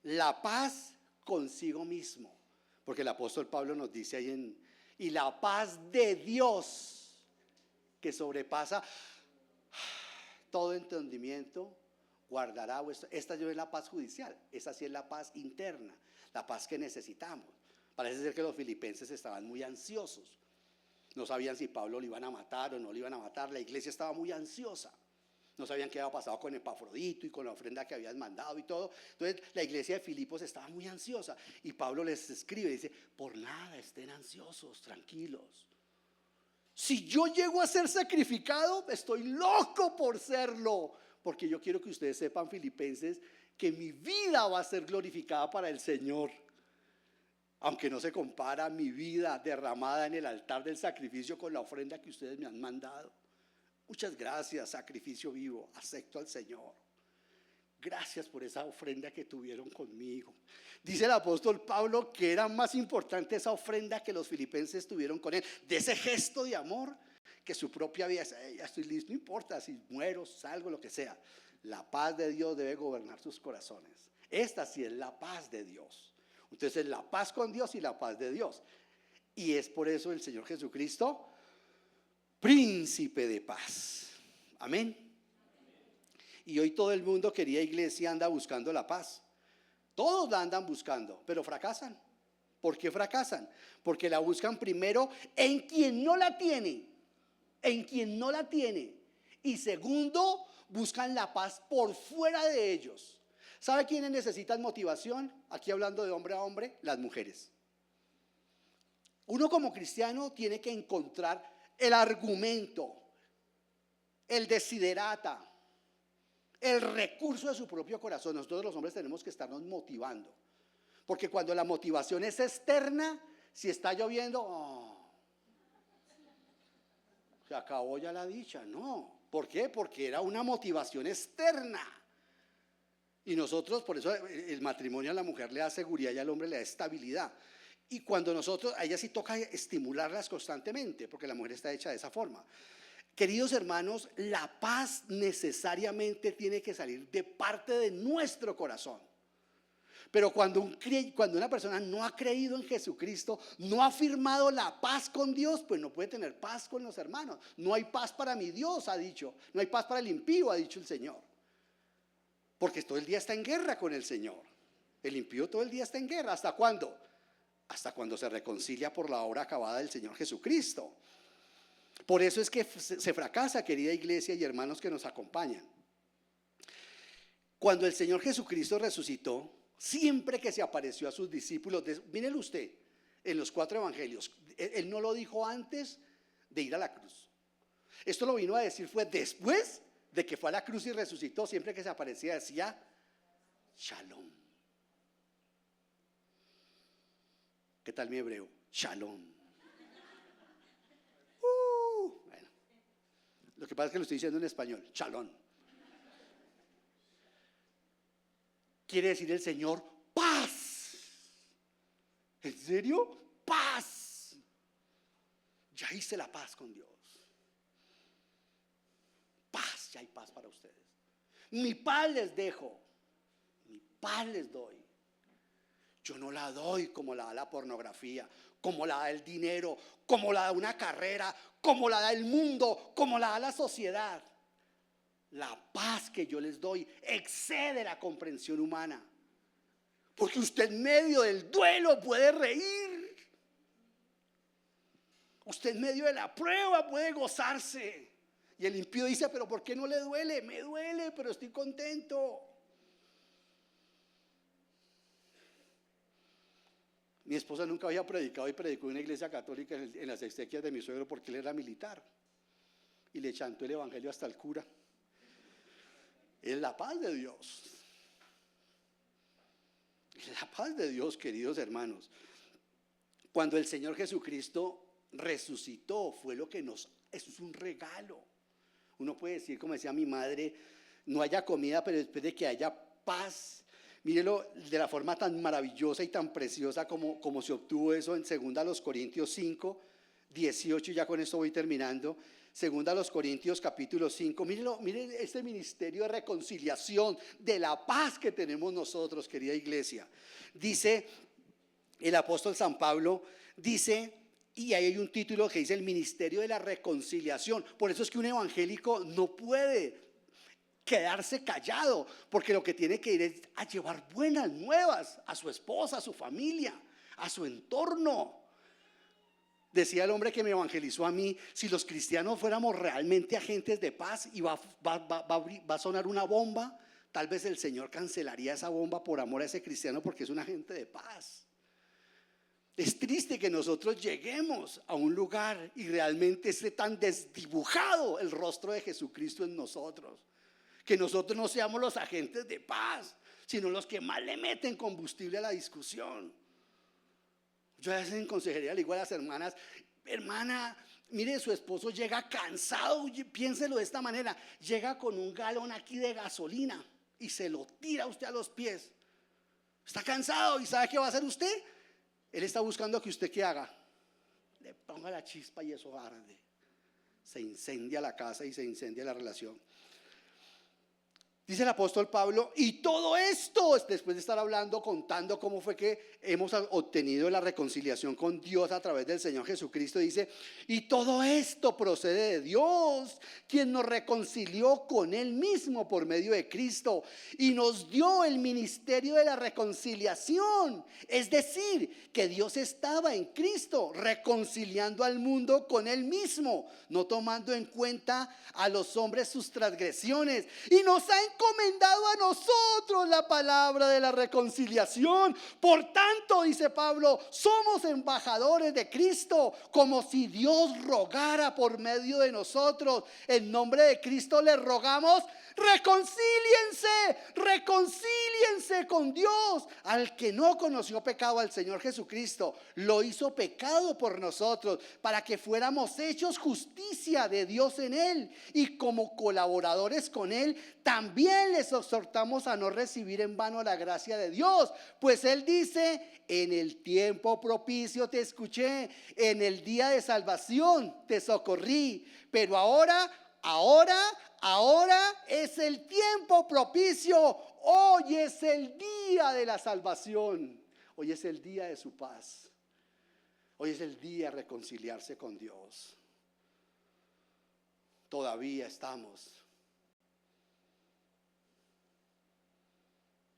la paz consigo mismo. Porque el apóstol Pablo nos dice ahí y la paz de Dios, que sobrepasa todo entendimiento, guardará vuestra... Esta no es la paz judicial, esa sí es la paz interna, la paz que necesitamos. Parece ser que los filipenses estaban muy ansiosos. No sabían si Pablo lo iban a matar o no lo iban a matar. La iglesia estaba muy ansiosa. No sabían qué había pasado con Epafrodito y con la ofrenda que habían mandado y todo. Entonces la iglesia de Filipos estaba muy ansiosa. Y Pablo les escribe y dice: por nada estén ansiosos, tranquilos. Si yo llego a ser sacrificado, estoy loco por serlo. Porque yo quiero que ustedes sepan, filipenses, que mi vida va a ser glorificada para el Señor. Aunque no se compara mi vida derramada en el altar del sacrificio con la ofrenda que ustedes me han mandado. Muchas gracias, sacrificio vivo, acepto al Señor. Gracias por esa ofrenda que tuvieron conmigo. Dice el apóstol Pablo que era más importante esa ofrenda que los filipenses tuvieron con él, de ese gesto de amor, que su propia vida. Ya estoy listo, no importa si muero, salgo, lo que sea. La paz de Dios debe gobernar sus corazones. Esta sí es la paz de Dios. Entonces, la paz con Dios y la paz de Dios. Y es por eso el Señor Jesucristo, príncipe de paz. Amén. Y hoy todo el mundo, querida iglesia, anda buscando la paz. Todos la andan buscando, pero fracasan. ¿Por qué fracasan? Porque la buscan primero en quien no la tiene, en quien no la tiene. Y segundo, buscan la paz por fuera de ellos. ¿Sabe quiénes necesitan motivación? Aquí hablando de hombre a hombre, las mujeres. Uno como cristiano tiene que encontrar el argumento, el desiderata, el recurso de su propio corazón. Nosotros los hombres tenemos que estarnos motivando. Porque cuando la motivación es externa, si está lloviendo, se acabó ya la dicha. No. ¿Por qué? Porque era una motivación externa. Y nosotros, por eso el matrimonio a la mujer le da seguridad y al hombre le da estabilidad. Y cuando nosotros, a ella sí toca estimularlas constantemente, porque la mujer está hecha de esa forma. Queridos hermanos, la paz necesariamente tiene que salir de parte de nuestro corazón. Pero cuando una persona no ha creído en Jesucristo, no ha firmado la paz con Dios, pues no puede tener paz con los hermanos. No hay paz para mi Dios, ha dicho. No hay paz para el impío, ha dicho el Señor. Porque todo el día está en guerra con el Señor. El impío todo el día está en guerra. ¿Hasta cuándo? Hasta cuando se reconcilia por la obra acabada del Señor Jesucristo. Por eso es que se fracasa, querida iglesia y hermanos que nos acompañan. Cuando el Señor Jesucristo resucitó, siempre que se apareció a sus discípulos, mírelo usted, en los 4 evangelios, él no lo dijo antes de ir a la cruz. Esto lo vino a decir fue después de que fue a la cruz y resucitó. Siempre que se aparecía decía Shalom. ¿Qué tal mi hebreo? Shalom. Bueno, lo que pasa es que lo estoy diciendo en español. Shalom. Quiere decir el Señor paz. ¿En serio? Paz. Ya hice la paz con Dios. Paz, ya hay paz para ustedes. Mi paz les dejo. Mi paz les doy. Yo no la doy como la da la pornografía, como la da el dinero, como la da una carrera, como la da el mundo, como la da la sociedad. La paz que yo les doy excede la comprensión humana. Porque usted en medio del duelo puede reír. Usted en medio de la prueba puede gozarse. Y el impío dice, pero ¿por qué no le duele? Me duele, pero estoy contento. Mi esposa nunca había predicado y predicó en una iglesia católica en las exequias de mi suegro porque él era militar. Y le chantó el evangelio hasta el cura. Es la paz de Dios. Es la paz de Dios, queridos hermanos. Cuando el Señor Jesucristo resucitó, fue lo que eso es un regalo. Uno puede decir, como decía mi madre, no haya comida, pero después de que haya paz. Mírenlo de la forma tan maravillosa y tan preciosa como se obtuvo eso en 2 Corintios 5, 18, ya con esto voy terminando. 2 Corintios capítulo 5, miren este ministerio de reconciliación, de la paz que tenemos nosotros, querida iglesia. Dice el apóstol San Pablo, dice, y ahí hay un título que dice el ministerio de la reconciliación. Por eso es que un evangélico no puede quedarse callado, porque lo que tiene que ir es a llevar buenas nuevas a su esposa, a su familia, a su entorno. Decía el hombre que me evangelizó a mí, si los cristianos fuéramos realmente agentes de paz y va a sonar una bomba, tal vez el Señor cancelaría esa bomba por amor a ese cristiano porque es un agente de paz. Es triste que nosotros lleguemos a un lugar y realmente esté tan desdibujado el rostro de Jesucristo en nosotros, que nosotros no seamos los agentes de paz, sino los que más le meten combustible a la discusión. Yo a veces en consejería le digo a las hermanas, hermana, mire, su esposo llega cansado, piénselo de esta manera, llega con un galón aquí de gasolina y se lo tira a usted a los pies. Está cansado y ¿sabe qué va a hacer usted? Él está buscando que usted ¿qué haga? Le ponga la chispa y eso arde. Se incendia la casa y se incendia la relación. Dice el apóstol Pablo, y todo esto, después de estar hablando, contando cómo fue que hemos obtenido la reconciliación con Dios a través del Señor Jesucristo, dice, y todo esto procede de Dios, quien nos reconcilió con Él mismo por medio de Cristo y nos dio el ministerio de la reconciliación. Es decir, que Dios estaba en Cristo reconciliando al mundo con Él mismo, no tomando en cuenta a los hombres sus transgresiones, y nos ha encomendado a nosotros la palabra de la reconciliación. Por tanto, dice Pablo, somos embajadores de Cristo, como si Dios rogara por medio de nosotros. En nombre de Cristo les rogamos, reconcíliense con Dios. Al que no conoció pecado, al Señor Jesucristo lo hizo pecado por nosotros, para que fuéramos hechos justicia de Dios en Él. Y como colaboradores con Él, también les exhortamos a no recibir en vano la gracia de Dios, pues Él dice, en el tiempo propicio te escuché, en el día de salvación te socorrí. Pero ahora es el tiempo propicio. Hoy es el día de la salvación. Hoy es el día de su paz. Hoy es el día de reconciliarse con Dios. Todavía estamos.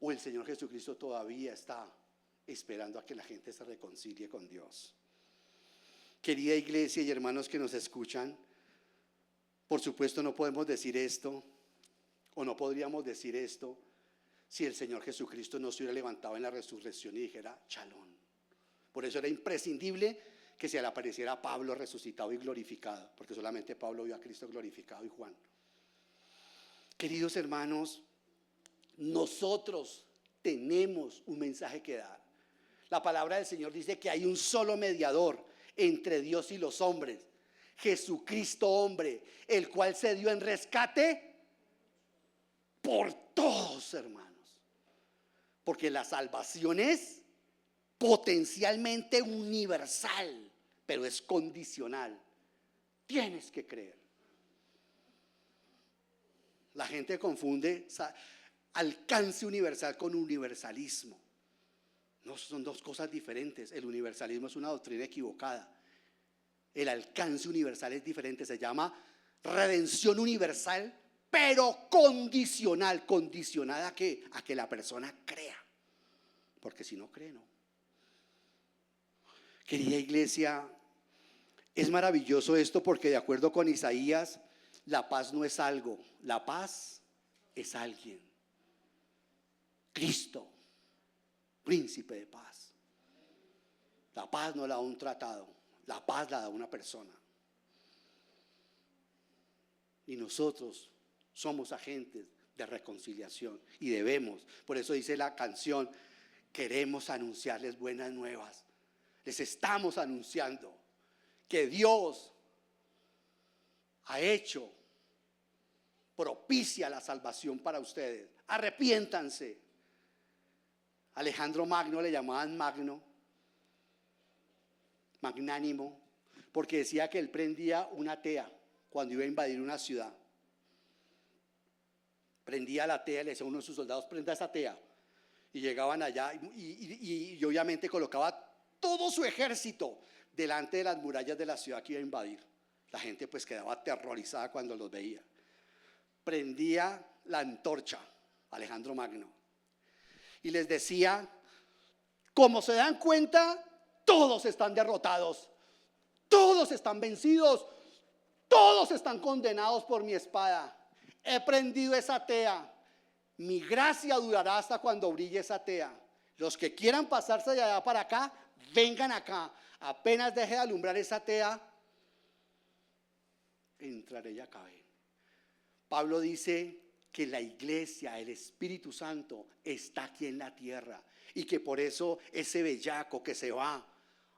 O el Señor Jesucristo todavía está esperando a que la gente se reconcilie con Dios. Querida iglesia y hermanos que nos escuchan, por supuesto no podemos decir esto, o no podríamos decir esto, si el Señor Jesucristo no se hubiera levantado en la resurrección y dijera Shalom. Por eso era imprescindible que se le apareciera a Pablo resucitado y glorificado, porque solamente Pablo vio a Cristo glorificado y Juan. Queridos hermanos, nosotros tenemos un mensaje que dar. La palabra del Señor dice que hay un solo mediador entre Dios y los hombres, Jesucristo hombre, el cual se dio en rescate por todos, hermanos. Porque la salvación es potencialmente universal, pero es condicional. Tienes que creer. La gente confunde alcance universal con universalismo. No, son dos cosas diferentes. El universalismo es una doctrina equivocada. El alcance universal es diferente. Se llama redención universal, pero condicional. ¿Condicionada a qué? A que la persona crea. Porque si no cree, no. Querida iglesia, es maravilloso esto, porque de acuerdo con Isaías, la paz no es algo, la paz es alguien. Cristo, príncipe de paz. La paz no la da un tratado, la paz la da una persona. Y nosotros somos agentes de reconciliación y debemos, por eso dice la canción, queremos anunciarles buenas nuevas. Les estamos anunciando que Dios ha hecho propicia la salvación para ustedes. Arrepiéntanse. Alejandro Magno le llamaban Magno, magnánimo, porque decía que él prendía una tea cuando iba a invadir una ciudad. Prendía la tea, le decía a uno de sus soldados, prenda esa tea. Y llegaban allá y obviamente colocaba todo su ejército delante de las murallas de la ciudad que iba a invadir. La gente pues quedaba aterrorizada cuando los veía. Prendía la antorcha, Alejandro Magno, y les decía, como se dan cuenta, todos están derrotados, todos están vencidos, todos están condenados por mi espada. He prendido esa tea, mi gracia durará hasta cuando brille esa tea. Los que quieran pasarse de allá para acá, vengan acá. Apenas deje de alumbrar esa tea, entraré y acabé. Pablo dice que la iglesia, el Espíritu Santo está aquí en la tierra, y que por eso ese bellaco que se va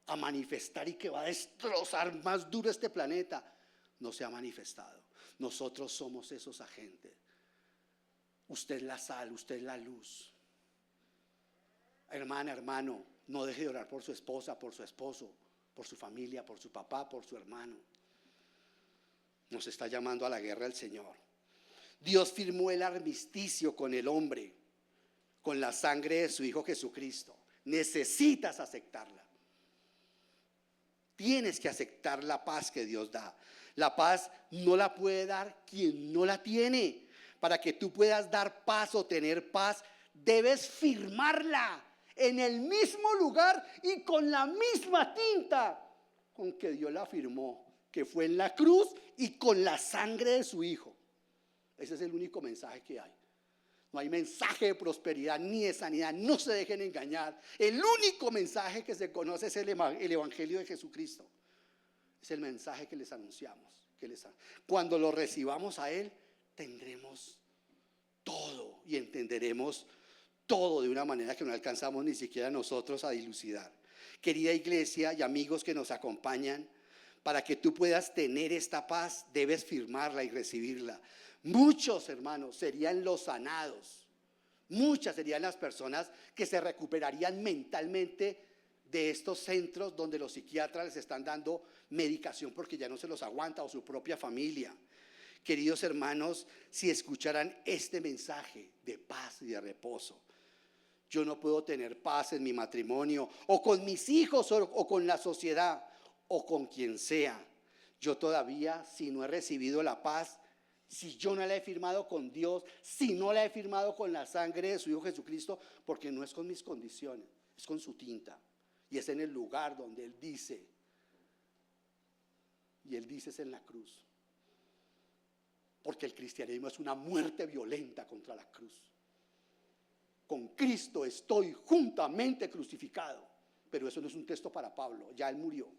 a manifestar y que va a destrozar más duro este planeta, no se ha manifestado. Nosotros somos esos agentes. Usted es la sal, usted es la luz. Hermana, hermano, no deje de orar por su esposa, por su esposo, por su familia, por su papá, por su hermano. Nos está llamando a la guerra el Señor. Dios firmó el armisticio con el hombre, con la sangre de su Hijo Jesucristo. Necesitas aceptarla. Tienes que aceptar la paz que Dios da. La paz no la puede dar quien no la tiene. Para que tú puedas dar paz o tener paz, debes firmarla en el mismo lugar y con la misma tinta con que Dios la firmó, que fue en la cruz y con la sangre de su Hijo. Ese es el único mensaje que hay. No hay mensaje de prosperidad ni de sanidad. No se dejen engañar. El único mensaje que se conoce es el Evangelio de Jesucristo. Es el mensaje que les anunciamos. Cuando lo recibamos a Él, tendremos todo y entenderemos todo de una manera que no alcanzamos ni siquiera nosotros a dilucidar. Querida iglesia y amigos que nos acompañan, para que tú puedas tener esta paz, debes firmarla y recibirla. Muchos, hermanos, serían los sanados. Muchas serían las personas que se recuperarían mentalmente de estos centros donde los psiquiatras les están dando medicación porque ya no se los aguanta, o su propia familia. Queridos hermanos, si escucharan este mensaje de paz y de reposo, yo no puedo tener paz en mi matrimonio, o con mis hijos, o con la sociedad, o con quien sea. Yo todavía, si no he recibido la paz, si yo no la he firmado con Dios, si no la he firmado con la sangre de su Hijo Jesucristo, porque no es con mis condiciones, es con su tinta. Y es en el lugar donde Él dice, y Él dice es en la cruz. Porque el cristianismo es una muerte violenta contra la cruz. Con Cristo estoy juntamente crucificado. Pero eso no es un texto para Pablo, ya Él murió.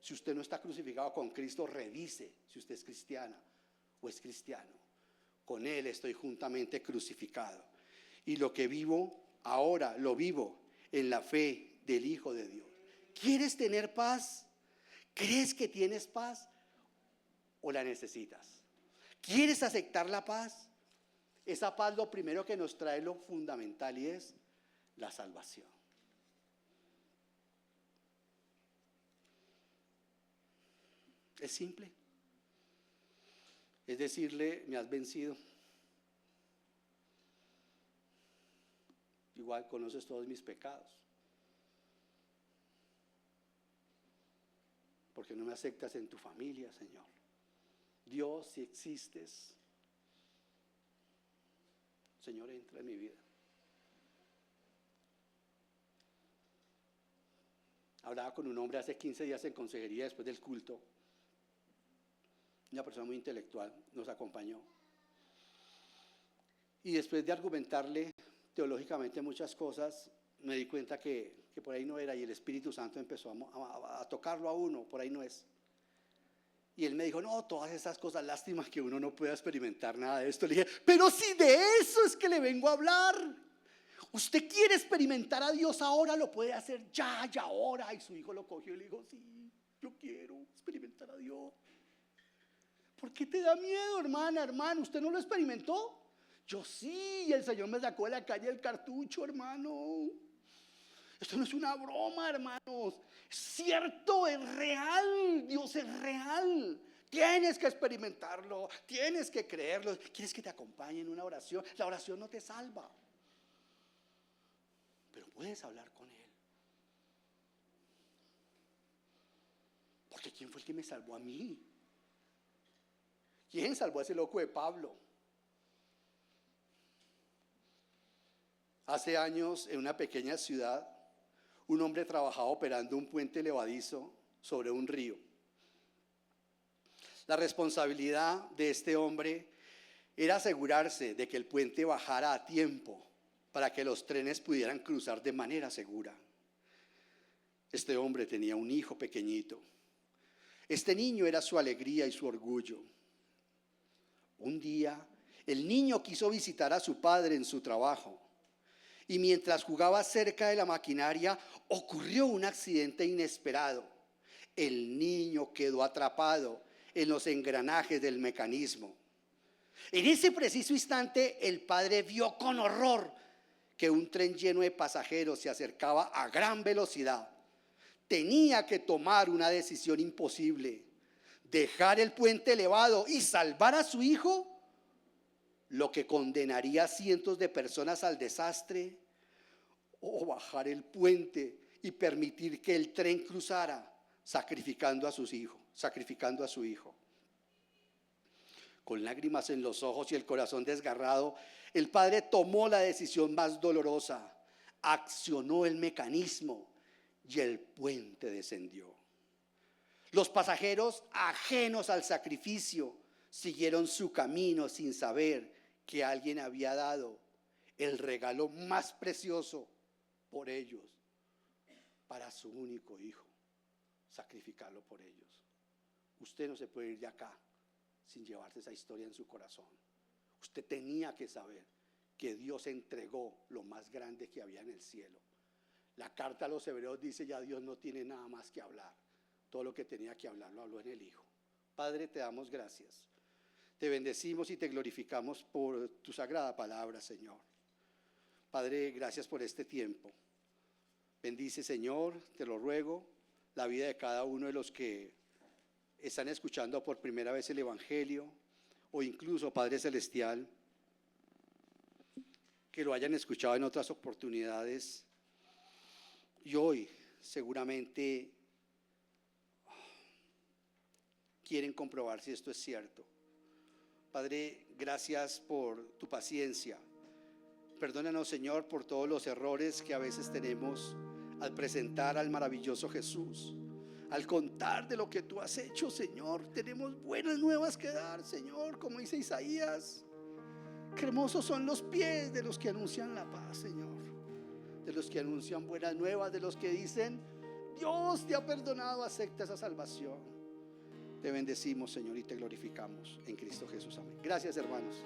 Si usted no está crucificado con Cristo, revise si usted es cristiana o es cristiano. Con Él estoy juntamente crucificado. Y lo que vivo ahora, lo vivo en la fe del Hijo de Dios. ¿Quieres tener paz? ¿Crees que tienes paz o la necesitas? ¿Quieres aceptar la paz? Esa paz lo primero que nos trae lo fundamental y es la salvación. Es simple. Es decirle, me has vencido. Igual conoces todos mis pecados. Porque no me aceptas en tu familia, Señor. Dios, si existes, Señor, entra en mi vida. Hablaba con un hombre hace 15 días en consejería después del culto. Una persona muy intelectual nos acompañó. Y después de argumentarle teológicamente muchas cosas, me di cuenta que por ahí no era, y el Espíritu Santo empezó a tocarlo a uno, por ahí no es. Y él me dijo, no, todas esas cosas, lástima que uno no pueda experimentar nada de esto. Le dije, pero si de eso es que le vengo a hablar. Usted quiere experimentar a Dios ahora, lo puede hacer ya y ahora. Y su hijo lo cogió y le dijo, sí, yo quiero experimentar a Dios. ¿Por qué te da miedo, hermana, hermano? ¿Usted no lo experimentó? Yo sí, y el Señor me sacó de la calle el cartucho, hermano. Esto no es una broma, hermanos. Es cierto, es real. Dios es real. Tienes que experimentarlo, tienes que creerlo. ¿Quieres que te acompañe en una oración? La oración no te salva, pero puedes hablar con Él. Porque ¿quién fue el que me salvó a mí? ¿Quién salvó a ese loco de Pablo? Hace años, en una pequeña ciudad, un hombre trabajaba operando un puente levadizo sobre un río. La responsabilidad de este hombre era asegurarse de que el puente bajara a tiempo para que los trenes pudieran cruzar de manera segura. Este hombre tenía un hijo pequeñito. Este niño era su alegría y su orgullo. Un día, el niño quiso visitar a su padre en su trabajo. Y mientras jugaba cerca de la maquinaria, ocurrió un accidente inesperado. El niño quedó atrapado en los engranajes del mecanismo. En ese preciso instante, el padre vio con horror que un tren lleno de pasajeros se acercaba a gran velocidad. Tenía que tomar una decisión imposible: dejar el puente elevado y salvar a su hijo, lo que condenaría a cientos de personas al desastre, o bajar el puente y permitir que el tren cruzara, sacrificando a su hijo. Con lágrimas en los ojos y el corazón desgarrado, el padre tomó la decisión más dolorosa, accionó el mecanismo y el puente descendió. Los pasajeros, ajenos al sacrificio, siguieron su camino sin saber que alguien había dado el regalo más precioso por ellos, para su único hijo, sacrificarlo por ellos. Usted no se puede ir de acá sin llevarse esa historia en su corazón. Usted tenía que saber que Dios entregó lo más grande que había en el cielo. La carta a los hebreos dice: ya Dios no tiene nada más que hablar. Todo lo que tenía que hablar lo habló en el Hijo. Padre, te damos gracias. Te bendecimos y te glorificamos por tu sagrada palabra, Señor. Padre, gracias por este tiempo. Bendice, Señor, te lo ruego, la vida de cada uno de los que están escuchando por primera vez el Evangelio, o incluso, Padre Celestial, que lo hayan escuchado en otras oportunidades y hoy seguramente quieren comprobar si esto es cierto. Padre, gracias por tu paciencia. Perdónanos, Señor, por todos los errores que a veces tenemos al presentar al maravilloso Jesús, al contar de lo que tú has hecho, Señor. Tenemos buenas nuevas que dar, Señor, como dice Isaías. Qué hermosos son los pies de los que anuncian la paz, Señor, de los que anuncian buenas nuevas, de los que dicen: Dios te ha perdonado, acepta esa salvación. Te bendecimos, Señor, y te glorificamos en Cristo Jesús. Amén. Gracias, hermanos.